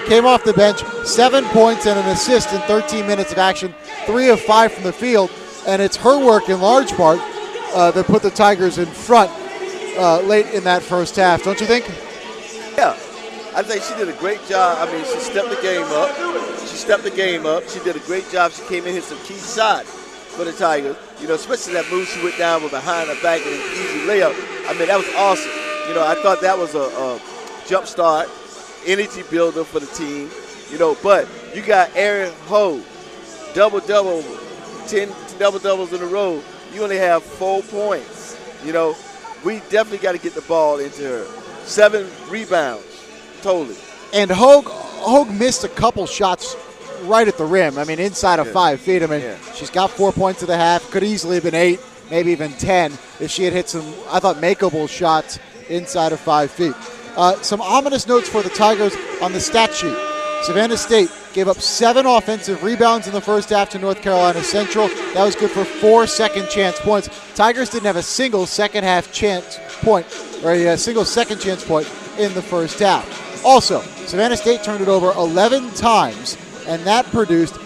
came off the bench, 7 points and an assist in 13 minutes of action, 3 of 5 from the field, and it's her work in large part that put the Tigers in front late in that first half, don't you think? Yeah, I think she did a great job. She stepped the game up. She did a great job. She came in, hit some key shots for the Tigers. Especially that move she went down with behind her back and an easy layup. That was awesome. I thought that was a jump start, energy builder for the team. But you got Erin Ho, double-double, 10 double-doubles in a row. You only have 4 points. We definitely got to get the ball into her. 7 rebounds, totally. And Hogue missed a couple shots right at the rim. I mean, inside of 5 feet. I mean, she's got 4 points at the half. Could easily have been 8, maybe even 10 if she had hit some, I thought, makeable shots inside of 5 feet. Some ominous notes for the Tigers on the stat sheet. Savannah State gave up 7 offensive rebounds in the first half to North Carolina Central. That was good for 4 second chance points. Tigers didn't have a single second half chance point, or a single second chance point in the first half. Also, Savannah State turned it over 11 times, and that produced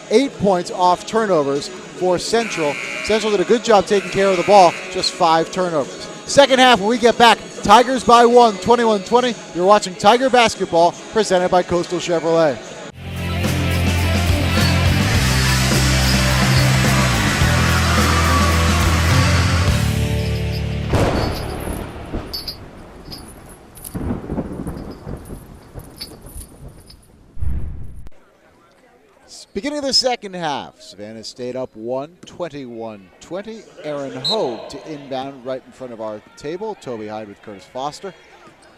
8 points off turnovers for Central. Central did a good job taking care of the ball, just 5 turnovers. Second half, when we get back, Tigers by 1, 21-20. You're watching Tiger Basketball, presented by Coastal Chevrolet. Beginning of the second half, Savannah State up 1, 21-20. Aaron Hogue to inbound right in front of our table. Toby Hyde with Curtis Foster.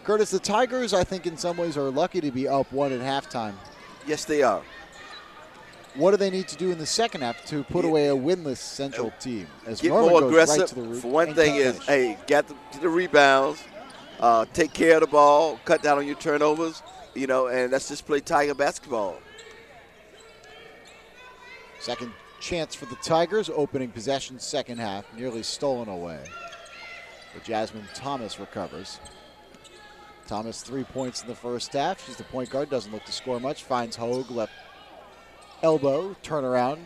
Curtis, the Tigers, I think in some ways are lucky to be up 1 at halftime. Yes, they are. What do they need to do in the second half to put away a winless Central team? As get Norman more goes aggressive. Right to the root for one thing is, get the rebounds, take care of the ball, cut down on your turnovers, and let's just play Tiger basketball. Second chance for the Tigers, opening possession second half, nearly stolen away. But Jasmine Thomas recovers. Thomas 3 points in the first half. She's the point guard, doesn't look to score much. Finds Hogue, left elbow, turnaround,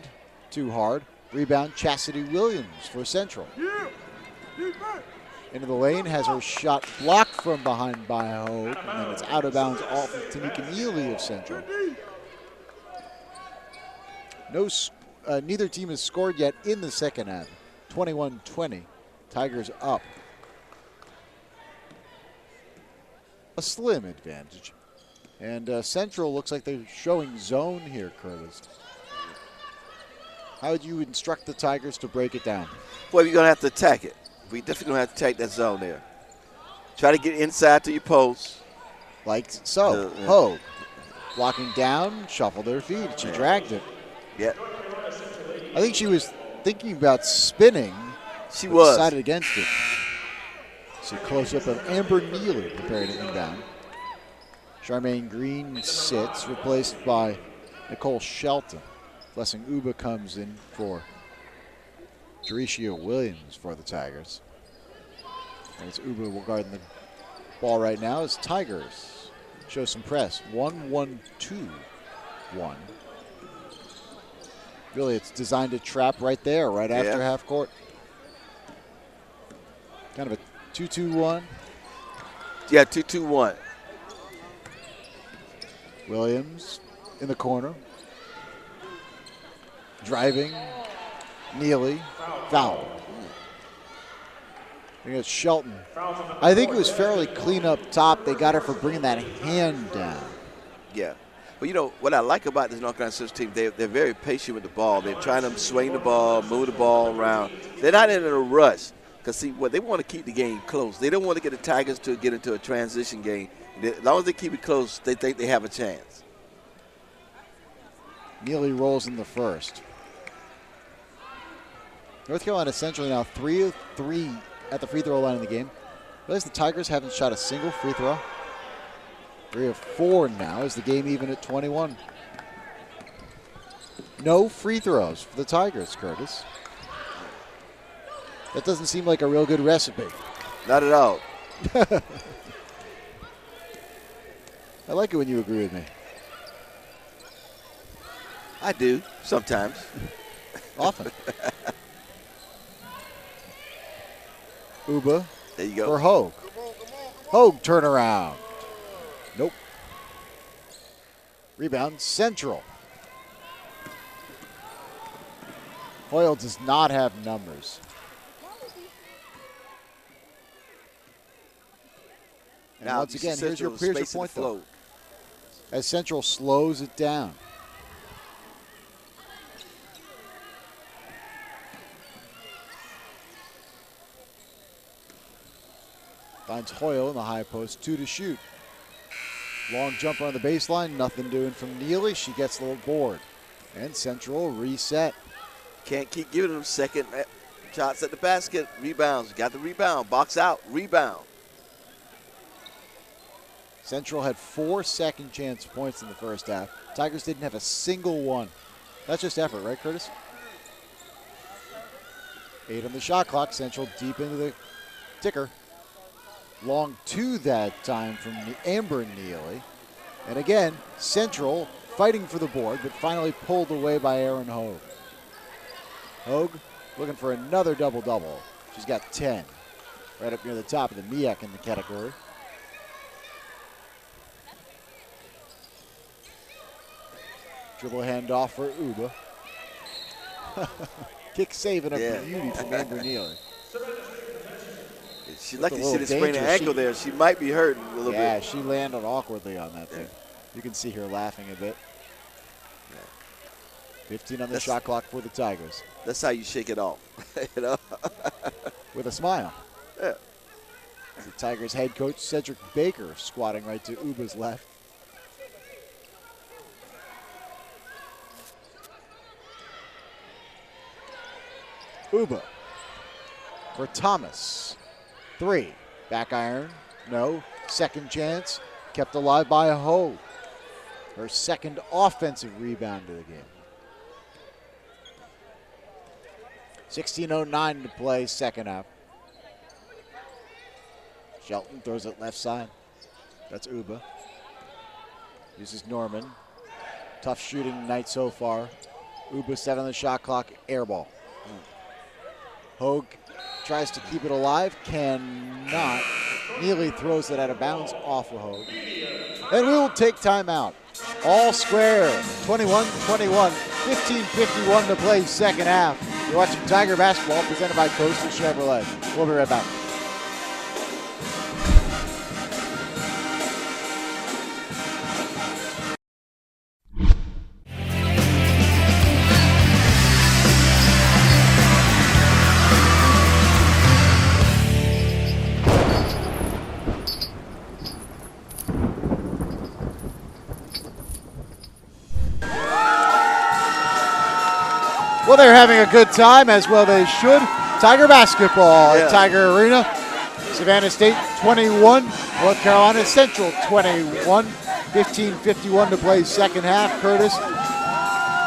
too hard. Rebound, Chastity Williams for Central. Into the lane, has her shot blocked from behind by Hogue, and then it's out of bounds off of Tanika Neely of Central. Neither team has scored yet in the second half. 21-20. Tigers up. A slim advantage. And Central looks like they're showing zone here, Curtis. How would you instruct the Tigers to break it down? Well, you're going to have to attack it. We definitely going to have to attack that zone there. Try to get inside to your post. Like so. Hogue blocking down, shuffled her feet. She dragged it. Yeah. I think she was thinking about spinning. She was. Decided against it. See close up of Amber Neely preparing to inbound. Charmaine Green sits, replaced by Nicole Shelton. Blessing Uba comes in for Jericia Williams for the Tigers. And it's Uba guarding the ball right now as Tigers show some press. 1-1-2-1. Really, it's designed to trap right there, right after half court. Kind of a 2-2-1. Yeah, 2-2-1. Williams in the corner. Driving. Neely. Foul. I think it's Shelton. I think it was fairly clean up top. They got her for bringing that hand down. Yeah. Well, what I like about this North Carolina Central team, they're very patient with the ball. They're trying to swing the ball, move the ball around. They're not in a rush because, see, they want to keep the game close. They don't want to get the Tigers to get into a transition game. As long as they keep it close, they think they have a chance. Neely rolls in the first. North Carolina Central now 3 of 3 at the free throw line in the game. Realize the Tigers haven't shot a single free throw. 3 of 4 now is the game even at 21. No free throws for the Tigers, Curtis. That doesn't seem like a real good recipe. Not at all. I like it when you agree with me. I do, sometimes. Often. Uba there you go. for Hogue. Hogue turnaround. Nope. Rebound, Central. Hoyle does not have numbers. And now, once again, here's your point, though. As Central slows it down. Finds Hoyle in the high post, 2 to shoot. Long jumper on the baseline, nothing doing from Neely. She gets a little board. And Central reset. Can't keep giving them second shots at the basket. Rebounds. Got the rebound. Box out. Rebound. Central had 4 second chance points in the first half. Tigers didn't have a single one. That's just effort, right, Curtis? 8 on the shot clock. Central deep into the ticker. Long 2 that time from Amber Neely. And again, Central fighting for the board, but finally pulled away by Erin Hogue. Hogue looking for another double-double. She's got 10. Right up near the top of the MEAC in the category. Dribble handoff for Uba. Kick saving a beauty from Amber Neely. She's lucky she didn't sprain her ankle there. She might be hurting a little bit. Yeah, she landed awkwardly on that thing. You can see her laughing a bit. 15 on the shot clock for the Tigers. That's how you shake it off, you know. With a smile. Yeah. The Tigers head coach Cedric Baker squatting right to Uba's left. Uba for Thomas. 3. Back iron. No. Second chance. Kept alive by Ho. Her second offensive rebound of the game. 16:09 to play, second half. Shelton throws it left side. That's Uba. Uses Norman. Tough shooting night so far. Uba 7 on the shot clock, air ball. Hogue tries to keep it alive, cannot. Neely throws it out of bounds off of Hogue. And we will take timeout. All square, 21-21, 15:51 to play second half. You're watching Tiger Basketball presented by Coastal Chevrolet. We'll be right back. Well, they're having a good time, as well they should. Tiger basketball at Tiger Arena. Savannah State 21, North Carolina Central 21. 15:51 to play second half. Curtis,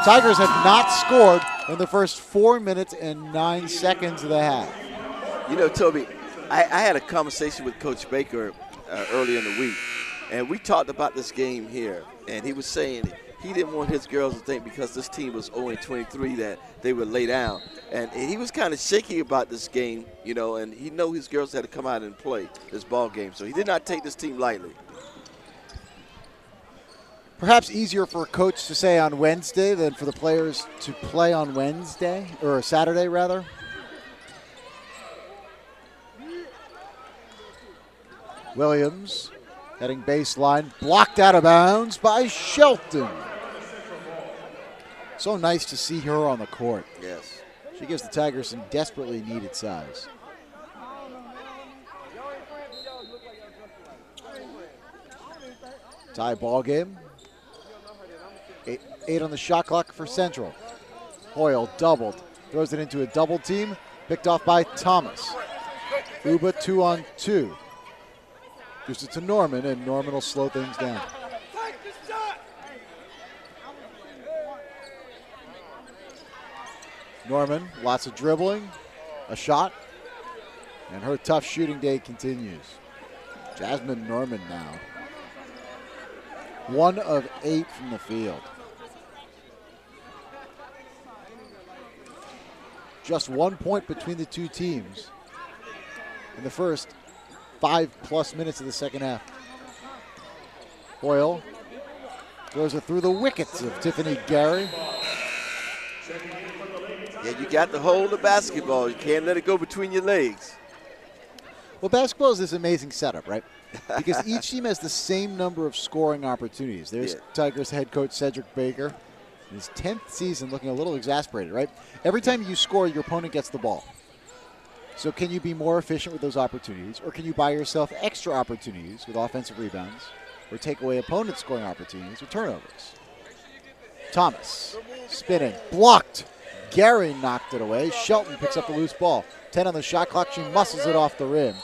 Tigers have not scored in the first 4 minutes and 9 seconds of the half. You know, Toby, I had a conversation with Coach Baker earlier in the week, and we talked about this game here, and he was saying he didn't want his girls to think because this team was 0-23 that they would lay down. And he was kind of shaky about this game, you know, and he knew his girls had to come out and play this ball game. So he did not take this team lightly. Perhaps easier for a coach to say on Wednesday than for the players to play on Wednesday, or Saturday rather. Williams heading baseline, blocked out of bounds by Shelton. So nice to see her on the court. Yes. She gives the Tigers some desperately needed size. Tie ball game. 8 on the shot clock for Central. Hoyle doubled, throws it into a double team, picked off by Thomas. Uba 2 on 2. Gives it to Norman, and Norman will slow things down. Norman, lots of dribbling, a shot, and her tough shooting day continues. Jasmine Norman now. 1 of 8 from the field. Just 1 point between the two teams in the first 5+ minutes of the second half. Hoyle throws it through the wickets of Tiffany Gary. Yeah, you got to hold the basketball. You can't let it go between your legs. Well, basketball is this amazing setup, right? Because each team has the same number of scoring opportunities. There's Tigers head coach Cedric Baker. His 10th season looking a little exasperated, right? Every time you score, your opponent gets the ball. So can you be more efficient with those opportunities, or can you buy yourself extra opportunities with offensive rebounds, or take away opponent scoring opportunities with turnovers? Thomas, spinning, blocked. Gary knocked it away. Shelton picks up the loose ball. 10 on the shot clock. She muscles it off the rim.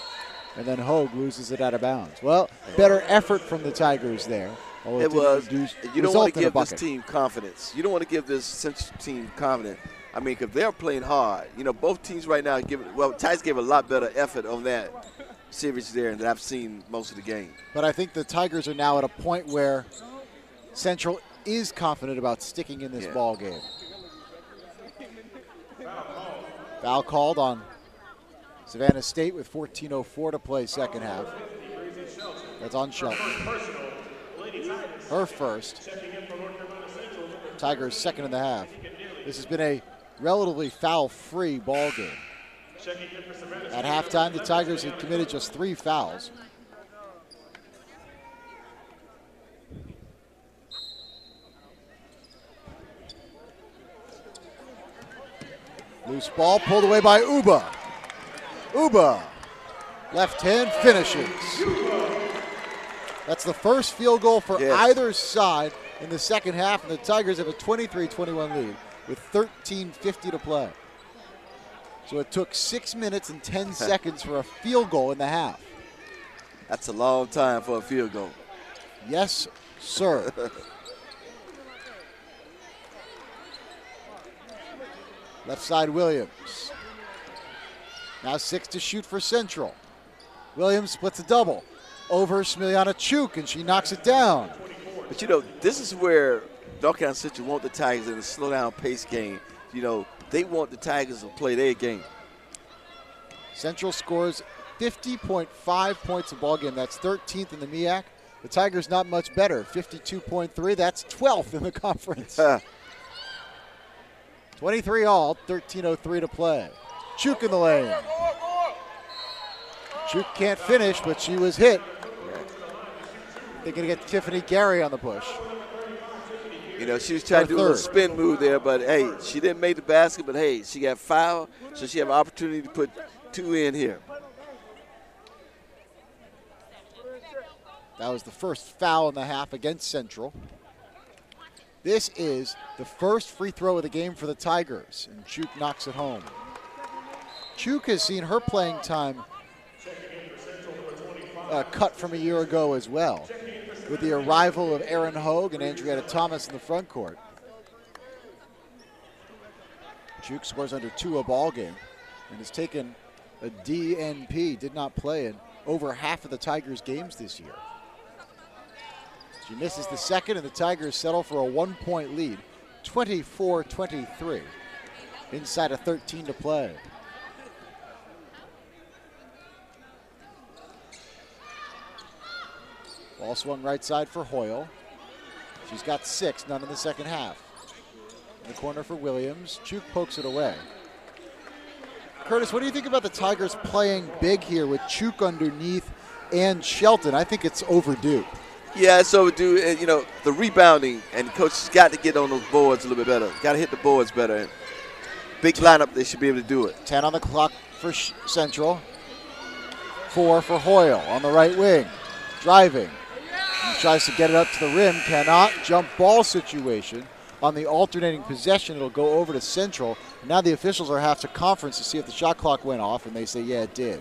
And then Hogue loses it out of bounds. Well, better effort from the Tigers there. It was. You don't want to give this team confidence. You don't want to give this Central team confidence. I mean, because they're playing hard. You know, both teams right now Tigers gave a lot better effort on that series there than I've seen most of the game. But I think the Tigers are now at a point where Central is confident about sticking in this ball game. Foul called on Savannah State with 14:04 to play second half. That's on Shelton. Her first. Tigers second in the half. This has been a relatively foul-free ball game. At halftime, the Tigers had committed just 3 fouls. Loose ball pulled away by Uba. Uba, left hand, finishes. That's the first field goal for either side in the second half, and the Tigers have a 23-21 lead with 13:50 to play. So it took 6 minutes and 10 seconds for a field goal in the half. That's a long time for a field goal. Yes, sir. Left side, Williams. Now 6 to shoot for Central. Williams splits a double over Smiliana Chuk, and she knocks it down. But, you know, this is where North Carolina Central want the Tigers in a slow-down pace game. You know, they want the Tigers to play their game. Central scores 50.5 points a ball game. That's 13th in the MEAC. The Tigers not much better, 52.3. That's 12th in the conference. 23 all, 13:03 to play. Chuk in the lane. Chuk can't finish, but she was hit. They're going to get Tiffany Gary on the push. You know, she was trying to do a little spin move there, but, hey, she didn't make the basket, but, hey, she got fouled, so she have an opportunity to put 2 in here. That was the first foul in the half against Central. This is the first free throw of the game for the Tigers, and Chuk knocks it home. Chuk has seen her playing time cut from a year ago as well, with the arrival of Erin Hogue and Andrietta Thomas in the front court. Chuk scores under 2 a ball game and has taken a DNP, did not play in over half of the Tigers' games this year. She misses the second, and the Tigers settle for a 1-point lead, 24-23, inside of 13 to play. Ball swung right side for Hoyle. She's got 6, none in the second half. In the corner for Williams. Chuk pokes it away. Curtis, what do you think about the Tigers playing big here with Chuk underneath and Shelton? I think it's overdue. Yeah, it's overdue. And, you know, the rebounding, and the coach has got to get on those boards a little bit better. Got to hit the boards better. Big lineup, they should be able to do it. 10 on the clock for Central. 4 for Hoyle on the right wing. Driving. He tries to get it up to the rim. Cannot. Jump ball situation. On the alternating possession, it'll go over to Central. Now the officials are half to conference to see if the shot clock went off, and they say, yeah, it did.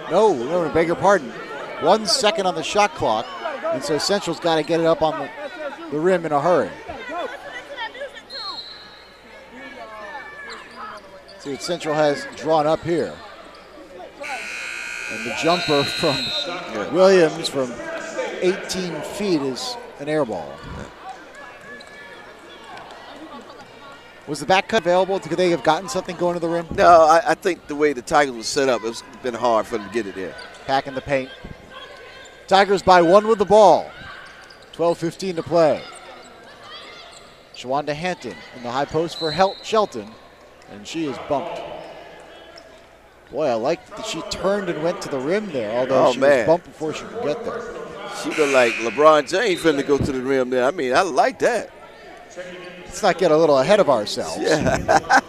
Oh, no, beg your pardon. 1 second on the shot clock, and so Central's got to get it up on the rim in a hurry. See what Central has drawn up here. And the jumper from Williams from 18 feet is an air ball. Was the back cut available? Could they have gotten something going to the rim? No, I think the way the Tigers was set up, it's been hard for them to get it there. Pack in the paint. Tigers by 1 with the ball. 12:15 to play. Shawanda Hampton in the high post for Shelton, and she is bumped. Boy, I like that she turned and went to the rim there, although she was bumped before she could get there. She looked like LeBron James finna go to the rim there. I mean, I like that. Let's not get a little ahead of ourselves. Yeah.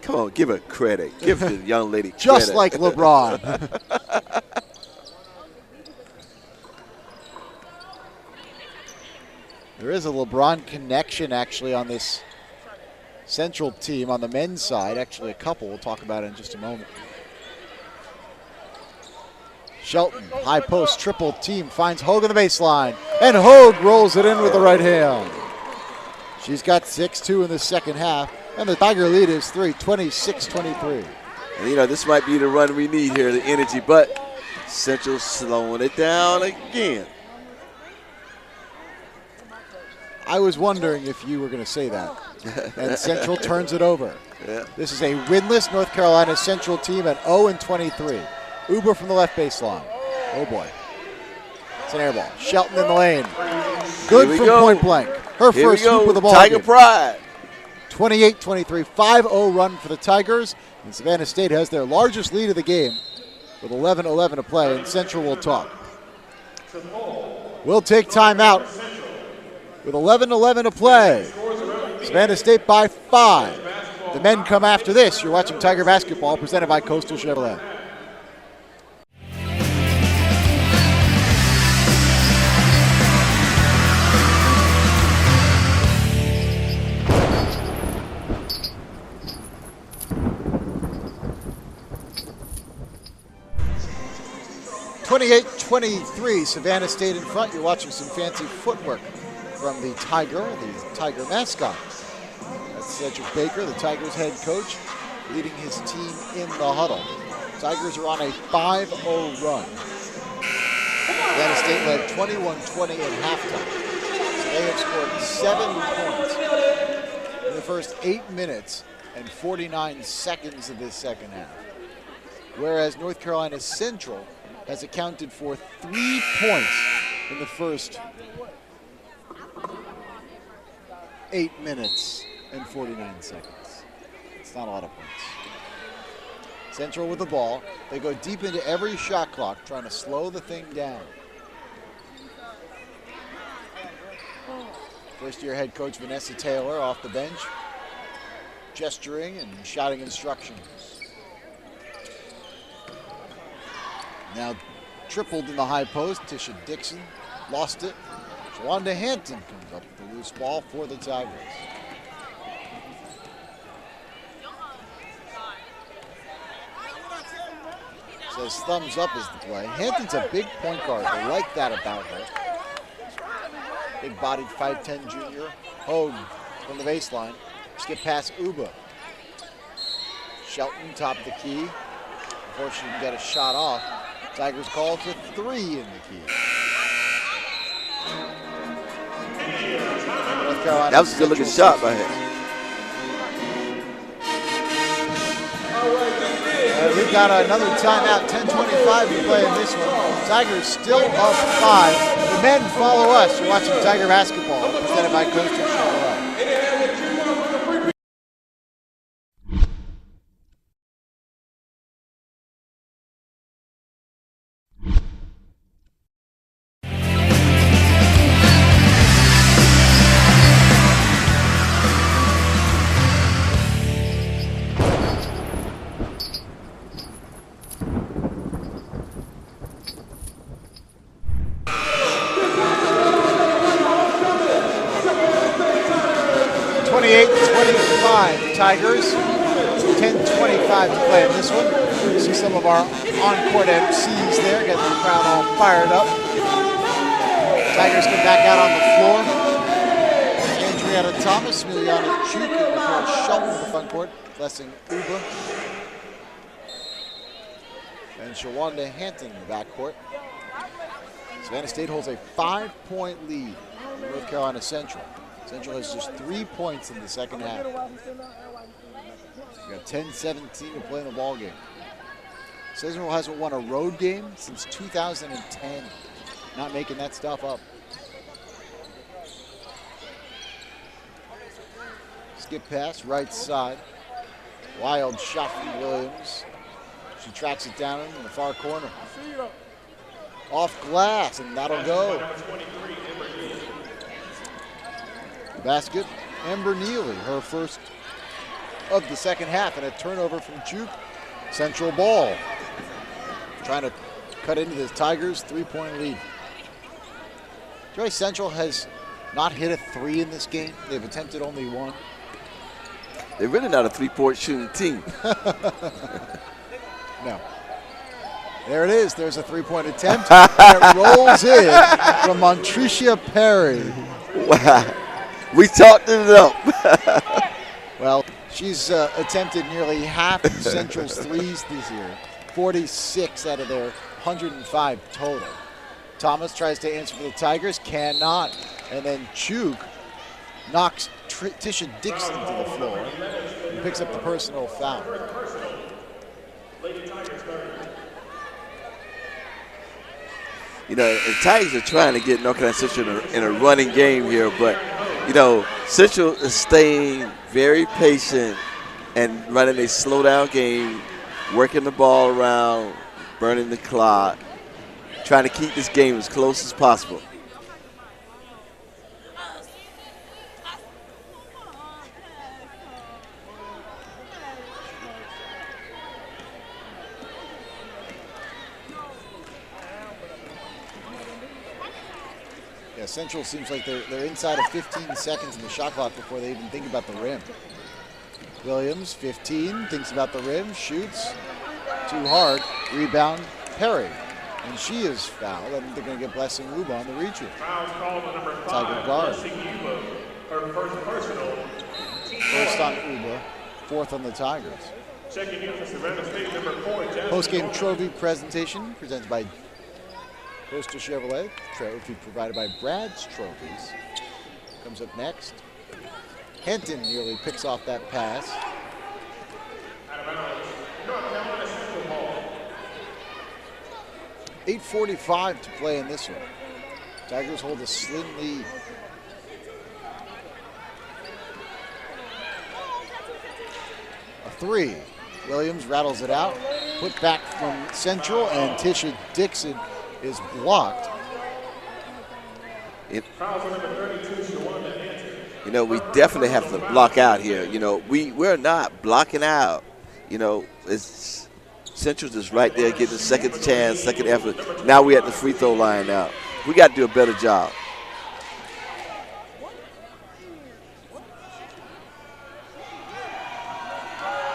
Come on, give her credit. Give the young lady credit. Just like LeBron. There is a LeBron connection actually on this Central team on the men's side. Actually, a couple. We'll talk about it in just a moment. Shelton, high post, triple team, finds Hogue on the baseline. And Hogue rolls it in with the right hand. She's got 6-2 in the second half. And the Tiger lead is 26-23. And, you know, this might be the run we need here, the energy. But Central slowing it down again. I was wondering if you were going to say that. And Central turns it over. Yeah. This is a winless North Carolina Central team at 0-23. Uber from the left baseline. Oh, boy. It's an air ball. Shelton in the lane. Good from point blank. Her first swoop of the ball. Tiger pride. 28-23, 5-0 run for the Tigers. And Savannah State has their largest lead of the game with 11-11 to play, and Central will talk. We'll take timeout with 11-11 to play. Savannah State by 5. The men come after this. You're watching Tiger basketball presented by Coastal Chevrolet. (28-23) Savannah State in front. You're watching some fancy footwork from the Tiger mascot. That's Cedric Baker, the Tigers head coach, leading his team in the huddle. Tigers are on a 5-0 run. Savannah State led 21-20 at halftime. So they have scored 7 points in the first 8 minutes and 49 seconds of this second half. Whereas North Carolina Central has accounted for 3 points in the first 8 minutes and 49 seconds. It's not a lot of points. Central with the ball. They go deep into every shot clock, trying to slow the thing down. First-year head coach Vanessa Taylor off the bench, gesturing and shouting instructions. Now tripled in the high post. Tisha Dixon lost it. Shawanda Hampton comes up with the loose ball for the Tigers. Says thumbs up is the play. Hampton's a big point guard. They like that about her. Big-bodied 5'10 junior. Hogue from the baseline. Skip past Uba. Shelton top of the key. Before she can get a shot off. Tigers called for 3 in the key. North Carolina. That was a good-looking shot by him. We've got another timeout. 10:25 to play in this one. Tigers still up 5. The men follow us. You're watching Tiger basketball presented by Coastal Chevrolet. 28-25 Tigers. 10:25 to play in this one. You see some of our on-court MCs there getting the crowd all fired up. Tigers come back out on the floor. Andrietta Thomas, Miliana Chuk, and Nicole Shelton in the front court, blessing Uba. And Shawanda Hampton in the backcourt. Savannah State holds a 5-point lead in North Carolina Central. Central has just 3 points in the second half. We've got 10-17 to play in the ball game. Central hasn't won a road game since 2010. Not making that stuff up. Skip pass, right side. Wild shot from Williams. She tracks it down in the far corner. Off glass, and that'll go. Basket, Amber Neely, her first of the second half, and a turnover from Chuk. Central ball. Trying to cut into the Tigers' three-point lead. Joy Central has not hit a three in this game. They've attempted only one. They're really not a three-point shooting team. No. There it is. There's a three-point attempt. And it rolls in from Montricia Perry. Wow. We talked it up. Well, she's attempted nearly half of Central's threes this year. 46 out of their 105 total. Thomas tries to answer for the Tigers, cannot. And then Chuk knocks Tisha Dixon to the floor and picks up the personal foul. You know, the Tigers are trying to get North Carolina Central in a running game here, but, you know, Central is staying very patient and running a slow-down game, working the ball around, burning the clock, trying to keep this game as close as possible. Central seems like they're inside of 15 seconds in the shot clock before they even think about the rim. Williams, 15, thinks about the rim, shoots, too hard, rebound, Perry. And she is fouled. I think they're going to get Blessing Uba on the reach-in. Foul called on number 5, Tiger guard. Blessing Uba, her first personal. First on Uba, fourth on the Tigers. Checking in for Savannah State, number 4, Jasmine. Post-game trophy presentation presented by Coastal Chevrolet, trophy provided by Brad's Trophies. Comes up next. Henton nearly picks off that pass. Out of bounds, North Carolina Central ball. 8:45 to play in this one. Tigers hold a slim lead. A three. Williams rattles it out. Put back from Central, and Tisha Dixon is blocked. You know, we definitely have to block out here. You know, we're not blocking out. You know, it's Central's just right there getting a second chance, second effort. Now we're at the free throw line now. We got to do a better job.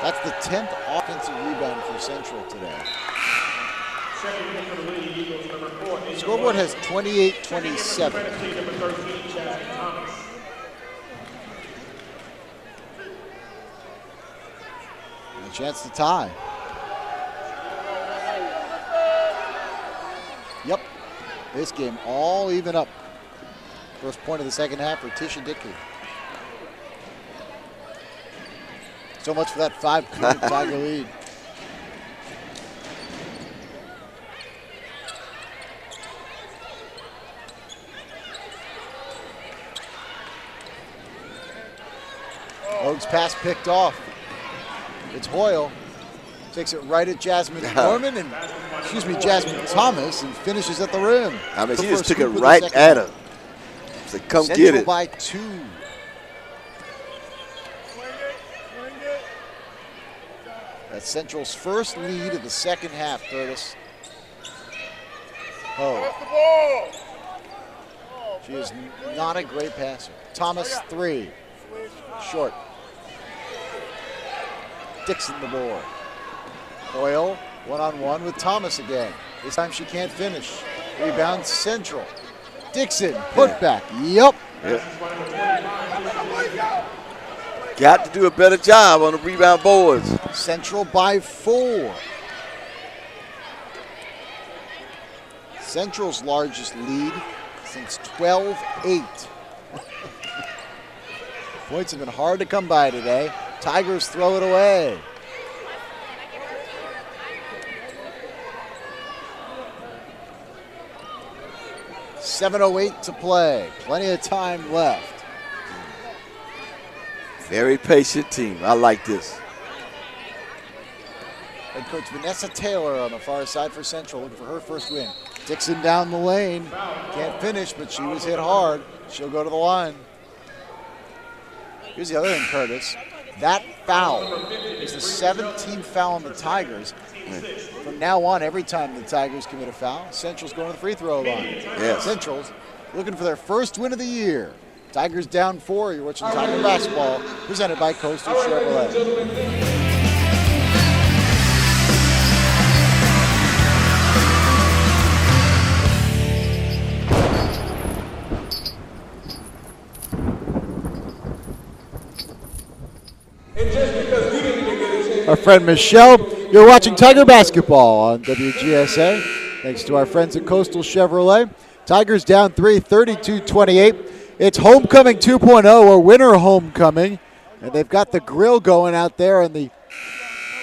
That's the 10th offensive rebound for Central today. Scoreboard has 28-27. A chance to tie. Yep. This game all even up. First point of the second half for Tisha Dixon. So much for that 5-point Tiger lead. Oaks pass picked off. It's Hoyle. Takes it right at Jasmine Norman and, Jasmine Thomas, and finishes at the rim. I mean, she just took it right at her. So come Central get it. By 2. That's Central's first lead of the second half, Curtis. Oh. She is not a great passer. Thomas, 3. Short. Dixon the board. Hoyle, one-on-one with Thomas again. This time she can't finish. Rebound Central. Dixon, put back. Yep. Got to do a better job on the rebound boards. Central by 4. Central's largest lead since 12-8. Points have been hard to come by today. Tigers throw it away. .708 to play. Plenty of time left. Very patient team. I like this. backcourt. Vanessa Taylor on the far side for Central, looking for her first win. Dixon down the lane. Can't finish, but she was hit hard. She'll go to the line. Here's the other thing, Curtis. That foul is the 17th foul on the Tigers. From now on, every time the Tigers commit a foul, Central's going to the free throw line. Yes. Central's looking for their first win of the year. Tigers down 4. You're watching Tiger basketball, presented by Coastal Chevrolet. Our friend Michelle, you're watching Tiger basketball on WGSA. Thanks to our friends at Coastal Chevrolet. Tigers down 3, 32-28. It's homecoming 2.0, or winter homecoming. And they've got the grill going out there in the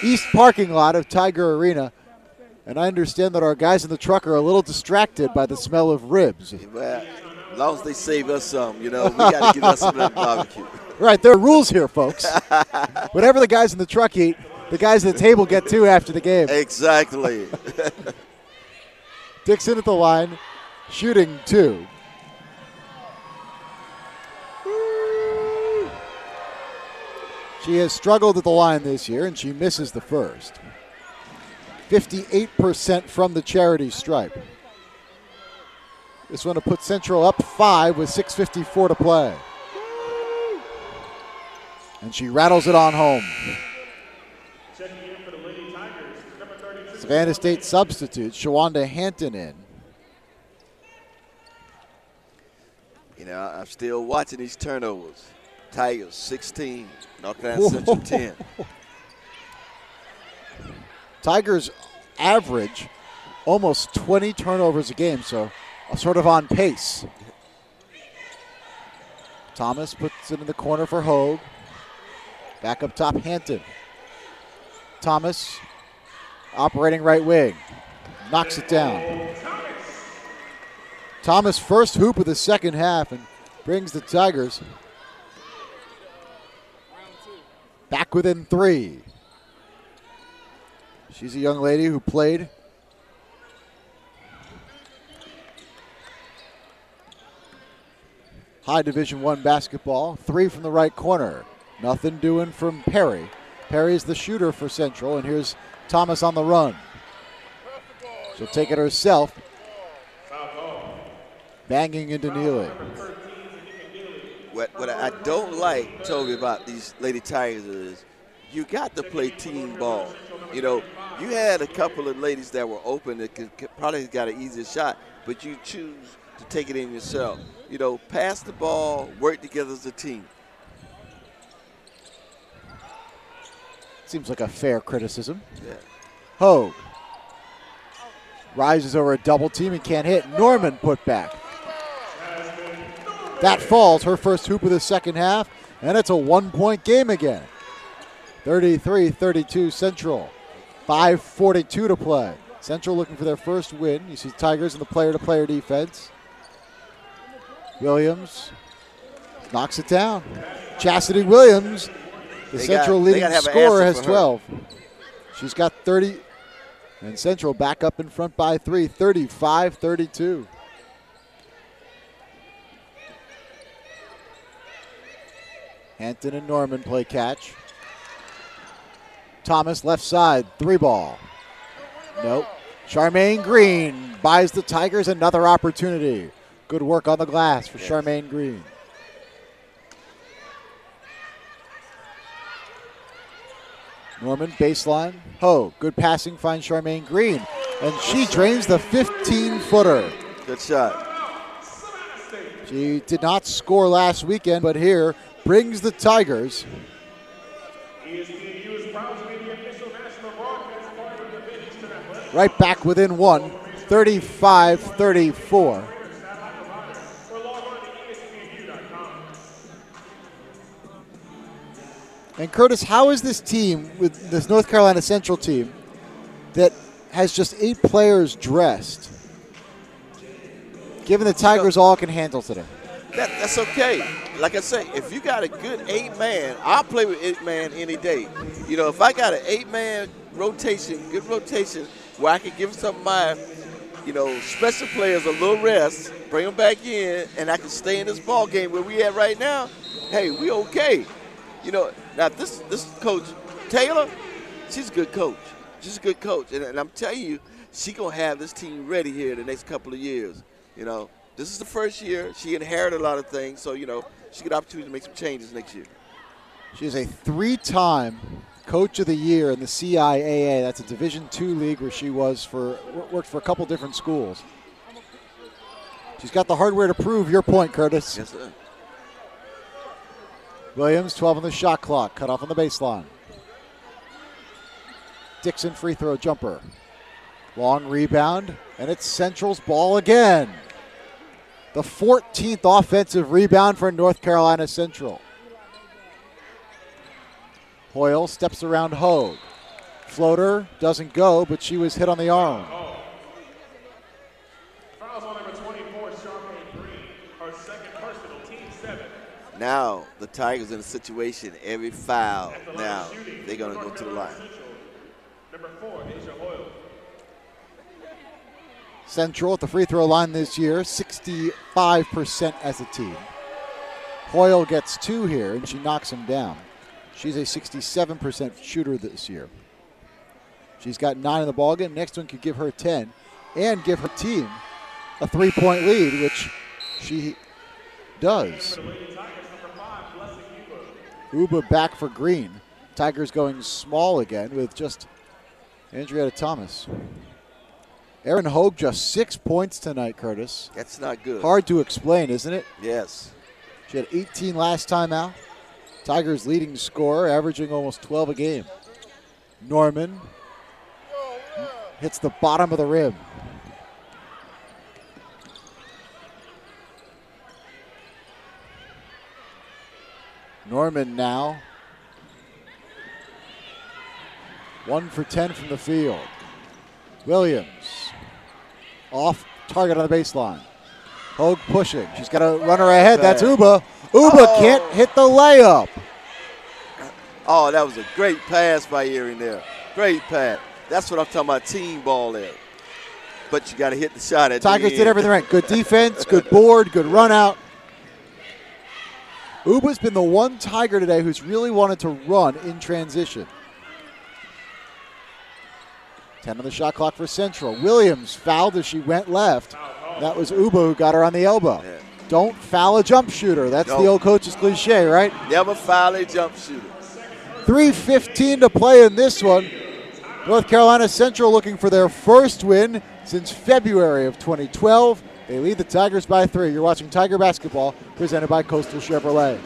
east parking lot of Tiger Arena. And I understand that our guys in the truck are a little distracted by the smell of ribs. Well, as long as they save us some, we got to get us some of that barbecue. Right, there are rules here, folks. Whatever the guys in the truck eat, the guys at the table get too after the game. Exactly. Dixon at the line, shooting 2. She has struggled at the line this year, and she misses the first. 58% from the charity stripe. This one to put Central up 5 with 6:54 to play. And she rattles it on home. Savannah State substitute, Shawanda Hampton in. I'm still watching these turnovers. Tigers 16, North Carolina Central 10. Tigers average almost 20 turnovers a game, so sort of on pace. Thomas puts it in the corner for Hogue. Back up top, Hampton. Thomas operating right wing. Knocks it down. Thomas first hoop of the second half and brings the Tigers back within 3. She's a young lady who played high Division I basketball. 3 from the right corner. Nothing doing from Perry. Perry's the shooter for Central, and here's Thomas on the run. She'll take it herself. Banging into Neely. What I don't like, Toby, about these Lady Tigers is you got to play team ball. You had a couple of ladies that were open that could probably got an easier shot, but you choose to take it in yourself. Pass the ball, work together as a team. Seems like a fair criticism. Yeah. Hogue rises over a double team and can't hit. Norman put back. That falls, her first hoop of the second half, and it's a 1-point game again. 33-32 Central. 5:42 to play. Central looking for their first win. You see Tigers in the player-to-player defense. Williams knocks it down. Chastity Williams, the Central leading scorer, has 12. She's got 30, and Central back up in front by 3, 35-32. Hampton and Norman play catch. Thomas left side, 3-ball. Nope. Charmaine Green buys the Tigers another opportunity. Good work on the glass for Charmaine Green. Norman, baseline. Ho, good passing, finds Charmaine Green. And she drains the 15-footer. Good shot. She did not score last weekend, but here brings the Tigers right back within 1, 35-34. And Curtis, how is this team, with this North Carolina Central team, that has just 8 players dressed, given the Tigers all can handle today? That's okay. Like I say, if you got a good 8-man, I'll play with 8-man any day. If I got an 8-man rotation, good rotation, where I can give some of my, special players a little rest, bring them back in, and I can stay in this ball game where we at right now. Hey, we okay. Now this coach Taylor, she's a good coach. She's a good coach, and I'm telling you, she gonna have this team ready here the next couple of years. This is the first year. She inherited a lot of things, so she get opportunity to make some changes next year. She is a 3-time Coach of the Year in the CIAA. That's a Division II league where she worked for a couple different schools. She's got the hardware to prove your point, Curtis. Yes, sir. Williams, 12 on the shot clock, cut off on the baseline. Dixon free throw jumper. Long rebound, and it's Central's ball again. The 14th offensive rebound for North Carolina Central. Hoyle steps around Hogue. Floater doesn't go, but she was hit on the arm. Fouls on number 24, Charmaine Green. Her second personal, team 7. Now the Tigers in a situation, every foul, now they're going to go to the line. Number 4, Asia Hoyle. Central at the free throw line this year, 65% as a team. Hoyle gets 2 here, and she knocks him down. She's a 67% shooter this year. She's got 9 in the ballgame. Next one could give her 10 and give her team a 3-point lead, which she does. Uba back for Green. Tigers going small again with just Andrietta Thomas. Erin Hogue just 6 points tonight, Curtis. That's not good. Hard to explain, isn't it? Yes. She had 18 last time out. Tigers leading scorer, averaging almost 12 a game. Norman hits the bottom of the rim. Norman now 1 for 10 from the field. Williams off target on the baseline. Hogue pushing. She's got a runner ahead. That's Uba. Uba can't hit the layup. Oh, that was a great pass by Erin there. Great pass. That's what I'm talking about, team ball there. But you got to hit the shot at Tigers the did end. everything right. Good defense, good board, good run out. Uba's been the one Tiger today who's really wanted to run in transition. 10 on the shot clock for Central. Williams fouled as she went left. That was Uba who got her on the elbow. Yeah. Don't foul a jump shooter. That's the old coach's cliche, right? Never foul a jump shooter. 3:15 to play in this one. North Carolina Central looking for their first win since February of 2012. They lead the Tigers by 3. You're watching Tiger Basketball, presented by Coastal Chevrolet.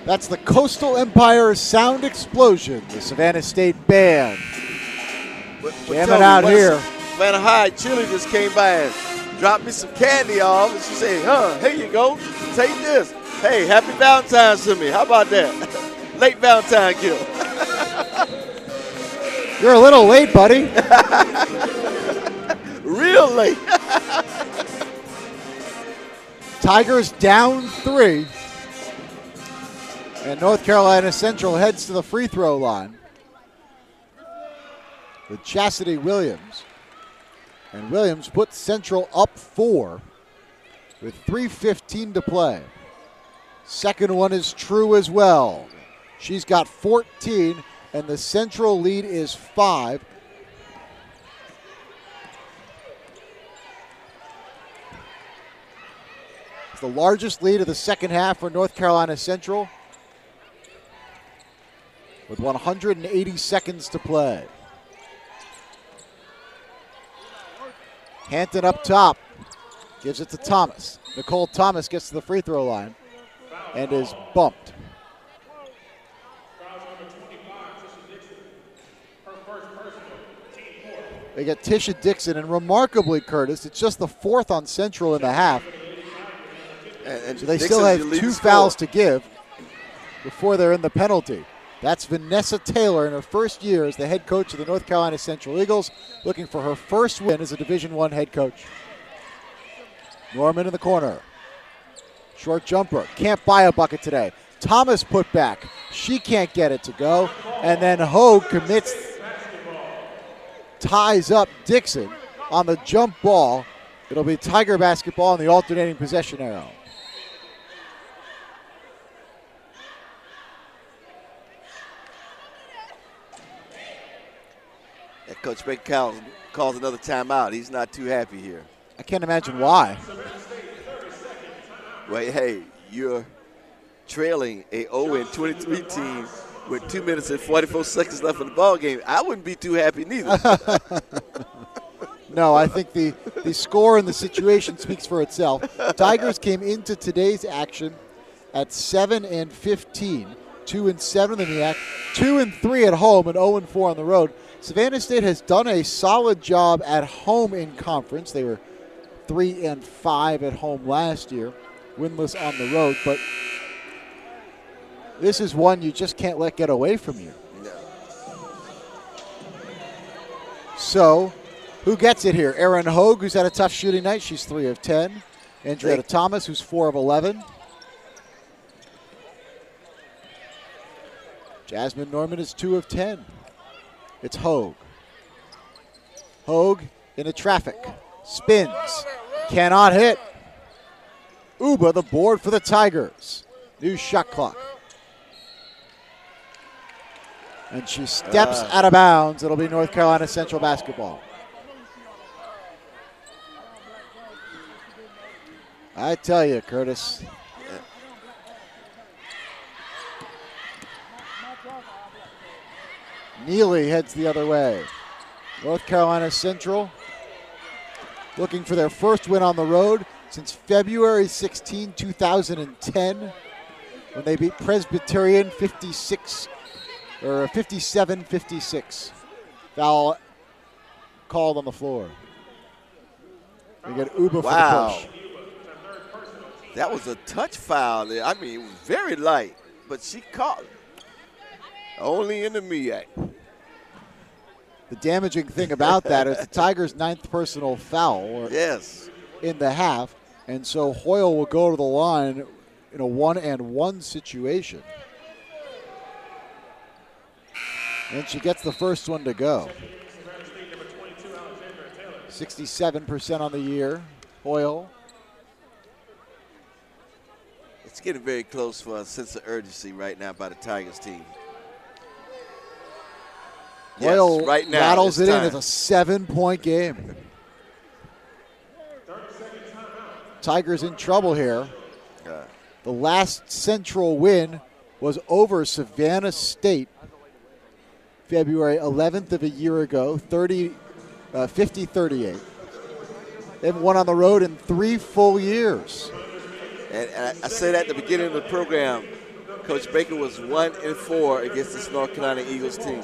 That's the Coastal Empire Sound Explosion, the Savannah State Band. Jamming out here. Savannah High Chili just came by and dropped me some candy off, and she said, here you go, take this. Hey, happy Valentine's to me. How about that? Late Valentine gift. You're a little late, buddy. Real late. Tigers down 3. And North Carolina Central heads to the free throw line with Chastity Williams. And Williams puts Central up 4 with 3:15 to play. Second one is true as well. She's got 14, and the Central lead is 5. It's the largest lead of the second half for North Carolina Central, with 180 seconds to play. Hampton up top, gives it to Thomas. Nicole Thomas gets to the free throw line and is bumped. They get Tisha Dixon, and remarkably, Curtis, it's just the 4th on Central in the half. And so they still have 2 fouls to give before they're in the penalty. That's Vanessa Taylor in her first year as the head coach of the North Carolina Central Eagles, looking for her first win as a Division I head coach. Norman in the corner. Short jumper. Can't buy a bucket today. Thomas put back. She can't get it to go. And then Hogue commits, ties up Dixon on the jump ball. It'll be Tiger basketball on the alternating possession arrow. Coach Baker calls another timeout. He's not too happy here. I can't imagine why. Well, hey, you're trailing a 0-23 team with 2 minutes and 44 seconds left in the ball game. I wouldn't be too happy neither. No, I think the score and the situation speaks for itself. Tigers came into today's action at 7-15, 2-7 in the MEAC, 2-3 at home, and 0-4 on the road. Savannah State has done a solid job at home in conference. They were 3-5 at home last year, winless on the road, but this is one you just can't let get away from you. No. So, who gets it here? Erin Hogue, who's had a tough shooting night. She's 3 of 10. Andrea Thomas, who's 4 of 11. Jasmine Norman is 2 of 10. It's Hogue. Hogue into traffic. Spins. Cannot hit. Uba the board for the Tigers. New shot clock. And she steps out of bounds. It'll be North Carolina Central basketball. I tell you, Curtis. Neely heads the other way. North Carolina Central looking for their first win on the road since February 16, 2010, when they beat Presbyterian 57-56. Foul called on the floor. We get Uba for the push. That was a touch foul there. I mean, it was very light, but she caught it. Only in the MEAC. The damaging thing about that is the Tigers' 9th personal foul in the half, and so Hoyle will go to the line in a 1-and-1 situation. And she gets the first one to go. 67% on the year, Hoyle. It's getting very close for a sense of urgency right now by the Tigers team. Hoyle right now, rattles it in. time. It's a 7-point game. Tigers in trouble here. The last Central win was over Savannah State February 11th of a year ago, 50-38. They've won on the road in 3 full years. And I said at the beginning of the program, Coach Baker was 1-4 against this North Carolina Eagles team.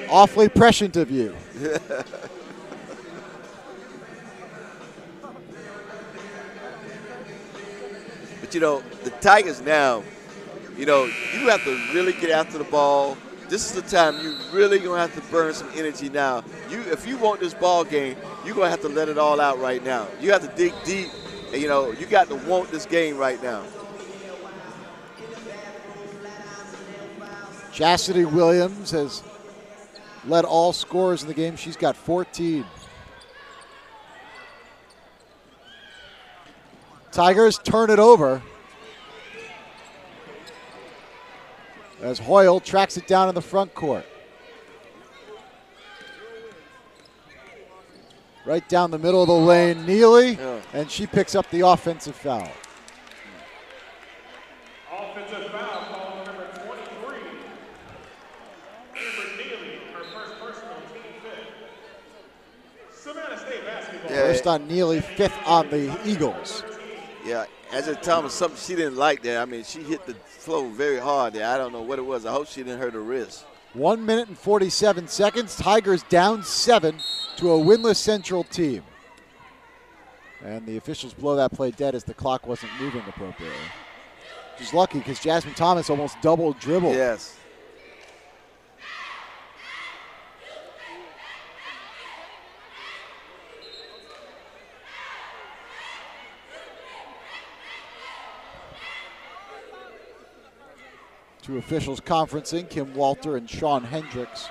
Awfully prescient of you. But, you know, the Tigers now, you know, you have to really get after the ball. This is the time you really going to have to burn some energy now. If you want this ball game, you're going to have to let it all out right now. You have to dig deep, and, you know, you got to want this game right now. Chastity Williams has led all scorers in the game. She's got 14. Tigers turn it over as Hoyle tracks it down in the front court. Right down the middle of the lane, Neely, and she picks up the offensive foul. Offensive foul called number 23. Amber Neely, her first personal team fifth. Savannah State basketball. First on Neely, 5th on the Eagles. Yeah, Angela Thomas, something she didn't like there. I mean, she hit the floor very hard there. I don't know what it was. I hope she didn't hurt her wrist. 1 minute and 47 seconds. Tigers down 7 to a winless Central team. And the officials blow that play dead as the clock wasn't moving appropriately. She's lucky because Jasmine Thomas almost double dribbled. Yes. Two officials conferencing, Kim Walter and Sean Hendricks.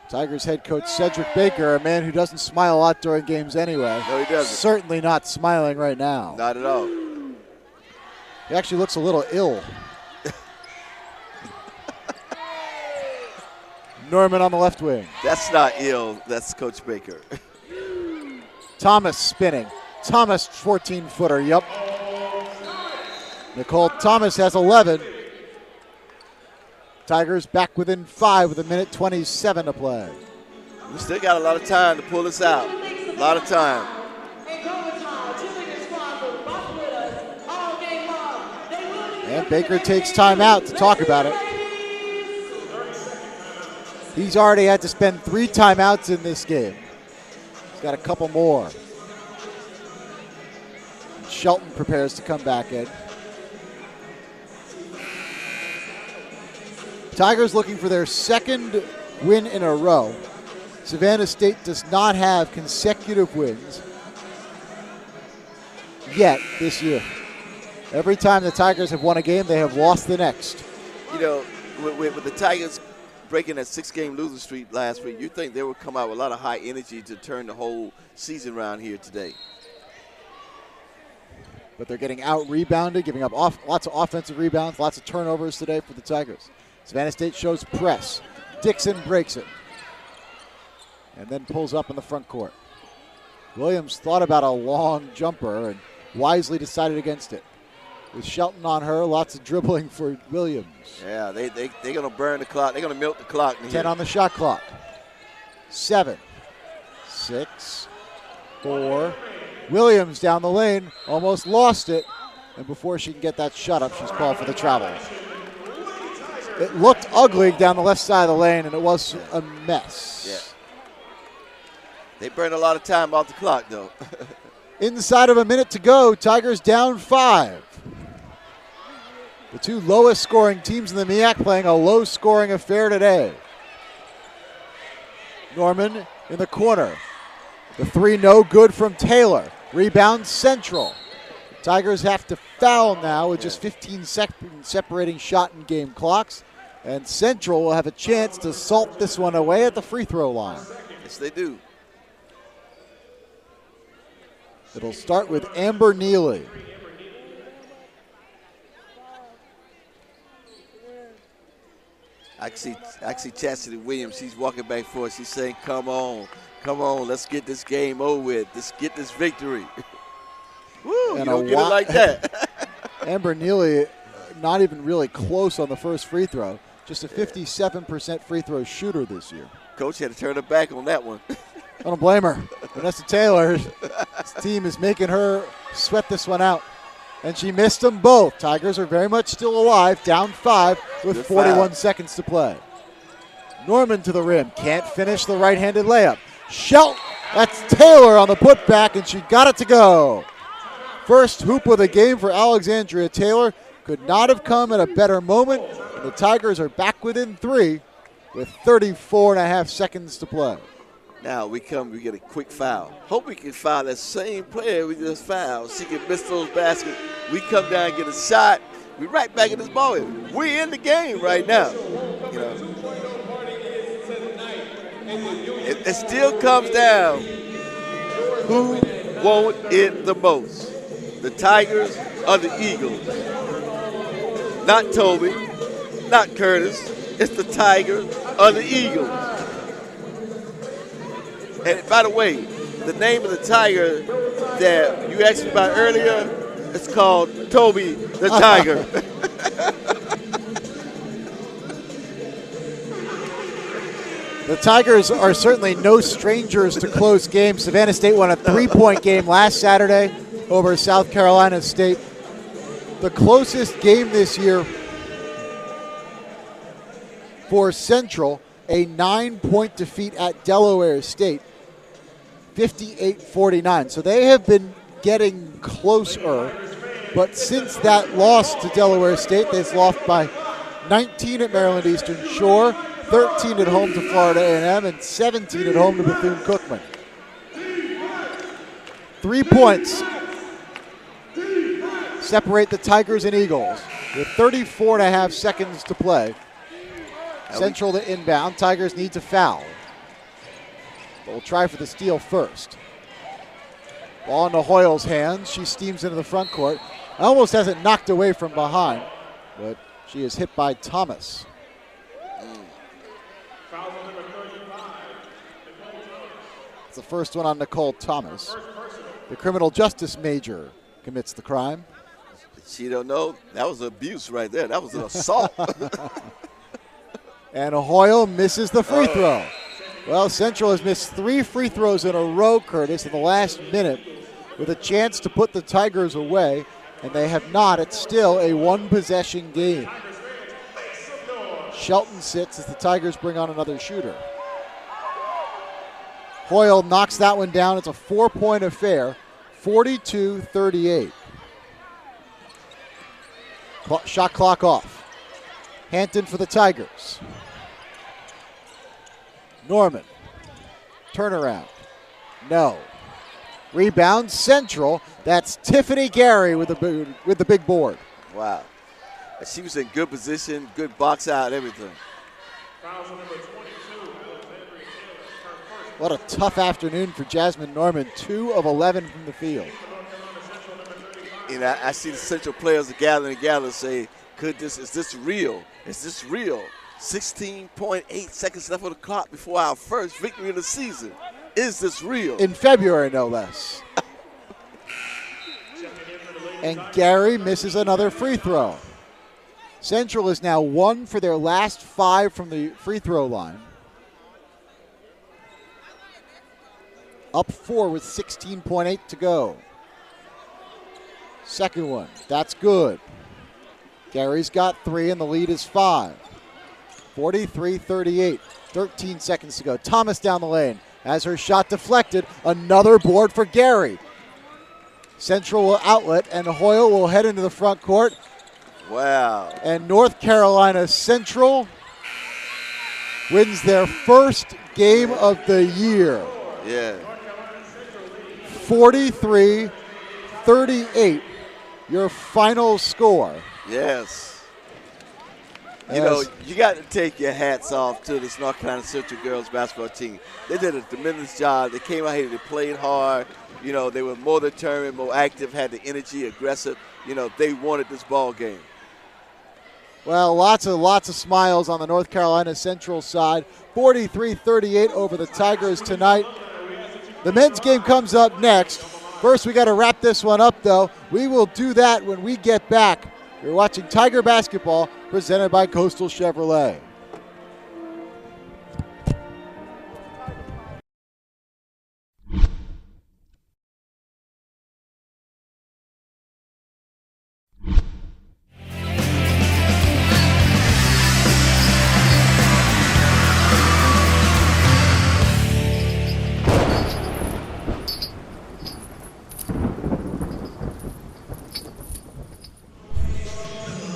Tigers head coach Cedric Baker, a man who doesn't smile a lot during games anyway. No, he doesn't. Certainly not smiling right now. Not at all. He actually looks a little ill. Norman on the left wing. That's not ill. That's Coach Baker. Thomas spinning. Thomas, 14-footer, yup. Nicole Thomas has 11. Tigers back within 5 with 1:27 to play. We still got a lot of time to pull this out. A lot of time. And Baker takes time out to talk about it. He's already had to spend 3 timeouts in this game. He's got a couple more. Shelton prepares to come back in. Tigers looking for their second win in a row. Savannah State does not have consecutive wins yet this year. Every time the Tigers have won a game, they have lost the next. You know, with the Tigers breaking that 6-game losing streak last week, you think they would come out with a lot of high energy to turn the whole season around here today. But they're getting out-rebounded, giving up lots of offensive rebounds, lots of turnovers today for the Tigers. Savannah State shows press. Dixon breaks it and then pulls up in the front court. Williams thought about a long jumper and wisely decided against it. With Shelton on her, lots of dribbling for Williams. Yeah, they're going to burn the clock. They're going to milk the clock. 10 on the shot clock. 7, 6, 4. Williams down the lane, almost lost it. And before she can get that shot up, she's called for the travel. It looked ugly down the left side of the lane, and it was a mess. Yeah. They burned a lot of time off the clock, though. Inside of a minute to go, Tigers down 5. The two lowest scoring teams in the MEAC playing a low scoring affair today. Norman in the corner. The 3 no good from Taylor. Rebound Central. Tigers have to foul now with just 15 seconds separating shot and game clocks. And Central will have a chance to salt this one away at the free throw line. Yes, they do. It'll start with Amber Neely. I see Chastity Williams. She's walking back forth. She's saying, come on, let's get this game over with. Let's get this victory. Woo, you don't get it like that. Amber Neely not even really close on the first free throw. Just a 57% free throw shooter this year. Coach had to turn her back on that one. I don't blame her. Vanessa Taylor's team is making her sweat this one out. And she missed them both. Tigers are very much still alive, down 5 with 41 seconds to play. Norman to the rim. Can't finish the right-handed layup. Shelton, that's Taylor on the putback, and she got it to go. First hoop of the game for Alexandria Taylor. Could not have come at a better moment. And the Tigers are back within 3 with 34.5 seconds to play. Now we get a quick foul. Hope we can foul that same player we just fouled. She can miss those baskets. We come down and get a shot. We right back in this ball game. We're in the game right now. You know, it still comes down who want it the most. The Tigers or the Eagles. Not Toby, not Curtis. It's the Tigers or the Eagles. And by the way, the name of the Tiger that you asked me about earlier, it's called Toby the Tiger. The Tigers are certainly no strangers to close games. Savannah State won a 3-point game last Saturday over South Carolina State. The closest game this year for Central, a 9-point defeat at Delaware State, 58-49. So they have been getting closer. But since that loss to Delaware State, they've lost by 19 at Maryland Eastern Shore, 13 at home to Florida A&M, and 17 at home to Bethune-Cookman. 3 points separate the Tigers and Eagles with 34.5 seconds to play. Central to inbound. Tigers need to foul. But we'll try for the steal first. Ball into Hoyle's hands. She steams into the front court. Almost has it knocked away from behind, but she is hit by Thomas. It's the first one on Nicole Thomas. The criminal justice major commits the crime. She don't know. That was abuse right there. That was an assault. And Hoyle misses the free throw. Well, Central has missed 3 free throws in a row, Curtis, in the last minute with a chance to put the Tigers away, and they have not. It's still a one-possession game. Shelton sits as the Tigers bring on another shooter. Hoyle knocks that one down. It's a 4-point affair, 42-38. Shot clock off. Hampton for the Tigers. Norman. Turnaround. No. Rebound Central. That's Tiffany Gary with the big board. Wow. She was in good position, good box out, everything. What a tough afternoon for Jasmine Norman. 2 of 11 from the field. And I see the Central players gathering together and say, is this real? Is this real? 16.8 seconds left on the clock before our first victory of the season. Is this real? In February, no less. And Gary misses another free throw. Central is now 1 for their last 5 from the free throw line. Up 4 with 16.8 to go. Second one, that's good. Gary's got 3 and the lead is 5. 43-38, 13 seconds to go. Thomas down the lane has her shot deflected. Another board for Gary. Central will outlet and Hoyle will head into the front court. Wow. And North Carolina Central wins their first game of the year. Yeah. 43-38, your final score. Yes. You know, you got to take your hats off to this North Carolina Central girls basketball team. They did a tremendous job. They came out here, they played hard. You know, they were more determined, more active, had the energy, aggressive. You know, they wanted this ball game. Well, lots of smiles on the North Carolina Central side. 43-38 over the Tigers tonight. The men's game comes up next. First, we got to wrap this one up, though. We will do that when we get back. You're watching Tiger Basketball, presented by Coastal Chevrolet.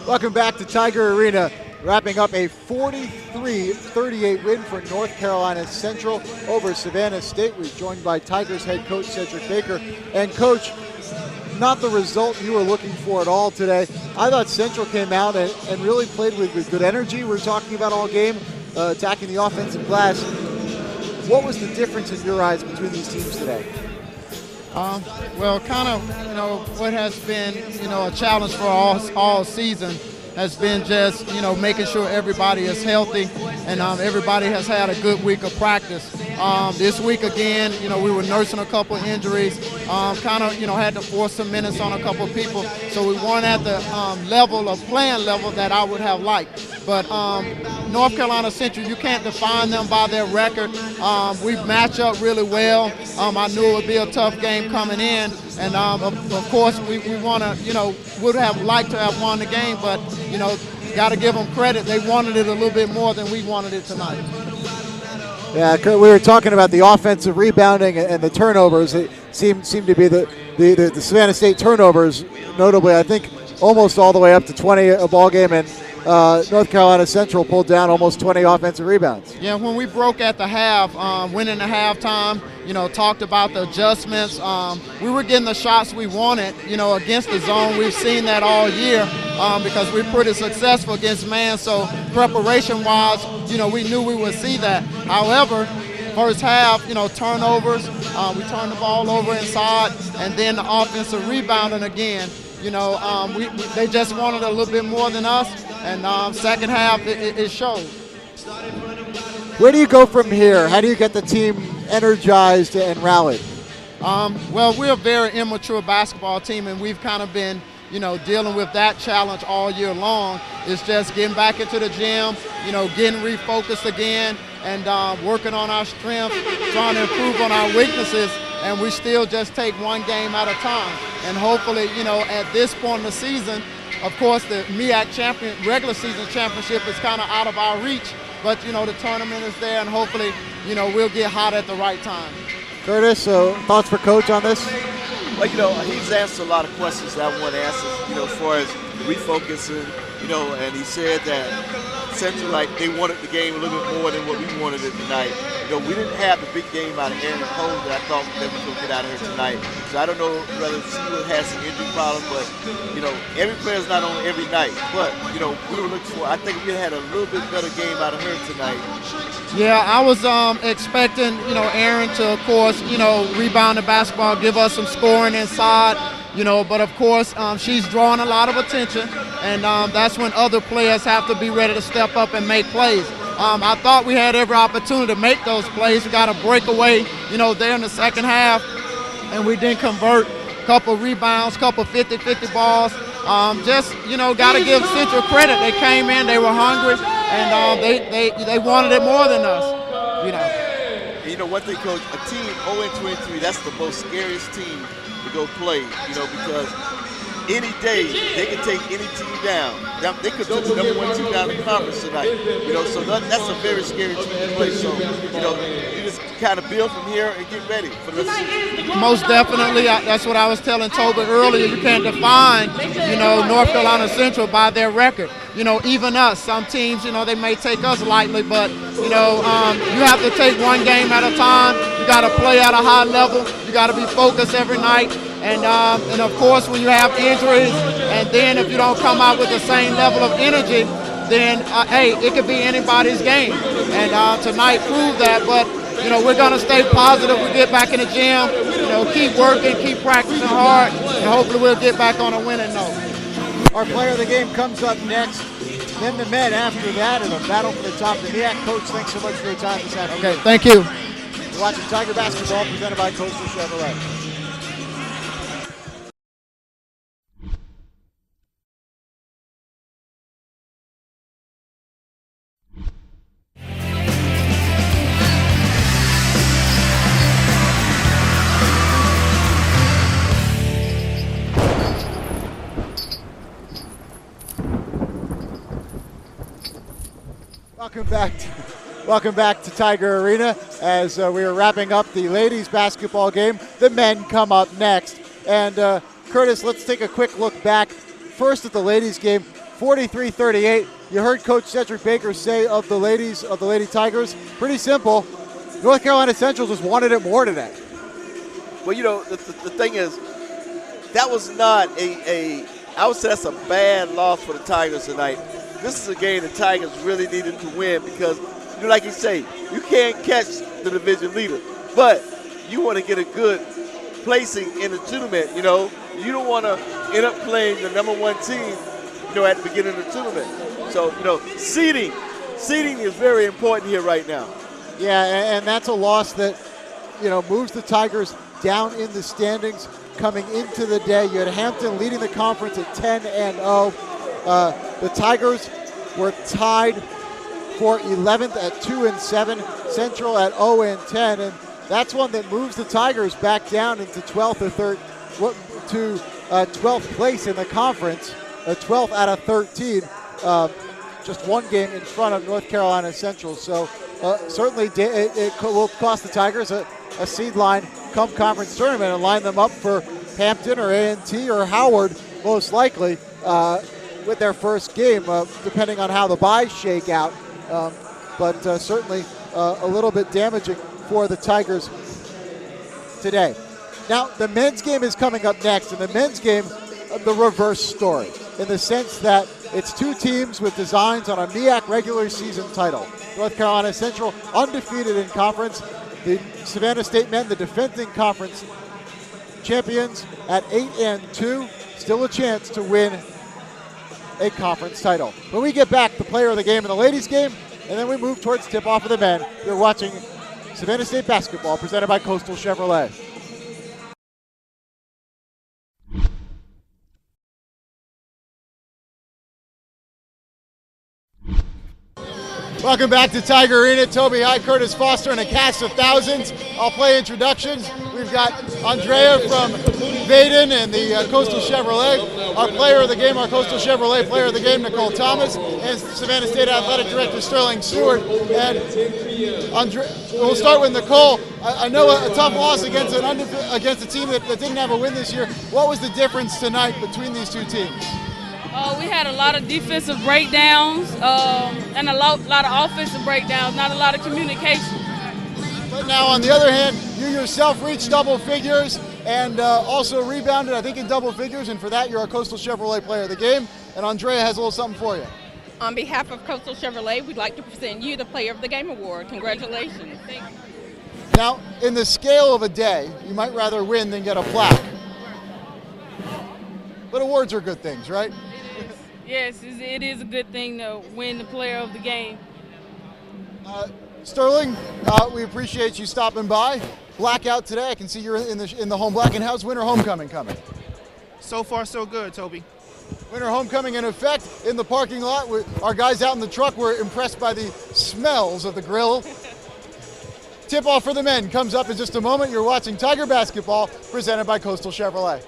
Welcome back to Tiger Arena, wrapping up a 43-38 win for North Carolina Central over Savannah State. We're joined by Tigers head coach Cedric Baker. And coach, not the result you were looking for at all today. I thought Central came out and really played with good energy. We were talking about all game, attacking the offensive glass. What was the difference in your eyes between these teams today? Well, kind of, what has been, a challenge for all season has been just, making sure everybody is healthy and everybody has had a good week of practice. This week again, we were nursing a couple injuries, had to force some minutes on a couple of people. So we weren't at the playing level that I would have liked. But North Carolina Central, you can't define them by their record. We match up really well. I knew it would be a tough game coming in. And, of course, we want to, would have liked to have won the game, but, got to give them credit. They wanted it a little bit more than we wanted it tonight. Yeah, Kurt, we were talking about the offensive rebounding and the turnovers. It seemed to be the the Savannah State turnovers, notably, I think almost all the way up to 20 a ball game, and North Carolina Central pulled down almost 20 offensive rebounds. Yeah, when we broke at the half, went into halftime, talked about the adjustments. We were getting the shots we wanted, against the zone. We've seen that all year because we're pretty successful against man. So preparation-wise, we knew we would see that. However, first half, turnovers, we turned the ball over inside, and then the offensive rebounding again. They just wanted a little bit more than us, and second half, it showed. Where do you go from here? How do you get the team energized and rallied? Well, we're a very immature basketball team, and we've kind of been, dealing with that challenge all year long. It's just getting back into the gym, getting refocused again, and working on our strengths, trying to improve on our weaknesses, and we still just take one game at a time. And hopefully, at this point in the season, of course, the MEAC regular season championship is kind of out of our reach, but, the tournament is there, and hopefully, we'll get hot at the right time. Curtis, thoughts for Coach on this? Well, he's asked a lot of questions that I want to answer, as far as refocusing, and he said that Central, they wanted the game a little bit more than what we wanted it tonight. We didn't have the big game out of Aaron Cole that I thought that we could get out of here tonight. So I don't know whether she has some injury problems, but, every player's not on every night. But, we were looking for, I think we had a little bit better game out of her tonight. Yeah, I was expecting, Aaron to, of course, rebound the basketball, give us some scoring inside, but of course she's drawing a lot of attention, and that's when other players have to be ready to step up and make plays. I thought we had every opportunity to make those plays. We got a breakaway, there in the second half, and we didn't convert. Couple rebounds, couple 50-50 balls. Got to give Central credit. They came in, they were hungry, and they wanted it more than us, And one thing, Coach, a team 0-23, that's the most scariest team to go play, because any day they can take any team down. They could put the number one team down in the conference tonight. So that's a very scary team to play. So, you just kind of build from here and get ready for the season. Most definitely. That's what I was telling Toby earlier. You can't define, North Carolina Central by their record. Even us, some teams, they may take us lightly, but, you have to take one game at a time. You got to play at a high level. You got to be focused every night. And of course, when you have injuries, and then if you don't come out with the same level of energy, then, it could be anybody's game. And tonight proved that, but, we're going to stay positive. We get back in the gym, keep working, keep practicing hard, and hopefully we'll get back on a winning note. Our player of the game comes up next, then the men after that, in a battle for the top of the MEAC. Coach, thanks so much for your time this afternoon. Okay, thank you. You're watching Tiger Basketball presented by Coastal Chevrolet. Welcome back to Tiger Arena as we are wrapping up the ladies basketball game. The men come up next. And Curtis, let's take a quick look back. First at the ladies game, 43-38. You heard Coach Cedric Baker say of the Lady Tigers, pretty simple. North Carolina Central just wanted it more today. Well, the thing is, that was not I would say that's a bad loss for the Tigers tonight. This is a game the Tigers really needed to win because, like you say, you can't catch the division leader, but you want to get a good placing in the tournament. You don't want to end up playing the number one team, at the beginning of the tournament. So, seeding is very important here right now. Yeah, and that's a loss that, moves the Tigers down in the standings coming into the day. You had Hampton leading the conference at 10-0. The Tigers were tied for 11th at 2-7, Central at 0-10, and that's one that moves the Tigers back down into 12th place in the conference, 12th out of 13, just one game in front of North Carolina Central. So certainly it will cost the Tigers a seed line come conference tournament and line them up for Hampton or A&T or Howard, most likely, with their first game, depending on how the byes shake out. But certainly a little bit damaging for the Tigers today. Now, the men's game is coming up next, and the men's game, the reverse story, in the sense that it's two teams with designs on a MEAC regular season title. North Carolina Central, undefeated in conference. The Savannah State men, the defending conference champions at 8-2, still a chance to win a conference title. When we get back, the player of the game in the ladies' game, and then we move towards tip-off of the men. You're watching Savannah State basketball, presented by Coastal Chevrolet. Welcome back to Tiger Arena. Toby High, Curtis Foster, and a cast of thousands. I'll play introductions. We've got Andrea from Vaden and the Coastal Chevrolet. Our player of the game, our Coastal Chevrolet player of the game, Nicole Thomas, and Savannah State Athletic Director Sterling Stewart. And we'll start with Nicole. I know a tough loss against a team that didn't have a win this year. What was the difference tonight between these two teams? We had a lot of defensive breakdowns and a lot of offensive breakdowns, not a lot of communication. But now, on the other hand, you yourself reached double figures and also rebounded, I think, in double figures, and for that, you're a Coastal Chevrolet player of the game. And Andrea has a little something for you. On behalf of Coastal Chevrolet, we'd like to present you the Player of the Game Award. Congratulations. Thank you. Now, in the scale of a day, you might rather win than get a plaque. But awards are good things, right? Yes, it is a good thing to win the player of the game. Sterling, we appreciate you stopping by. Blackout today. I can see you're in the home black. And how's winter homecoming coming? So far, so good, Toby. Winter homecoming in effect in the parking lot. Our guys out in the truck were impressed by the smells of the grill. Tip-off for the men comes up in just a moment. You're watching Tiger Basketball, presented by Coastal Chevrolet.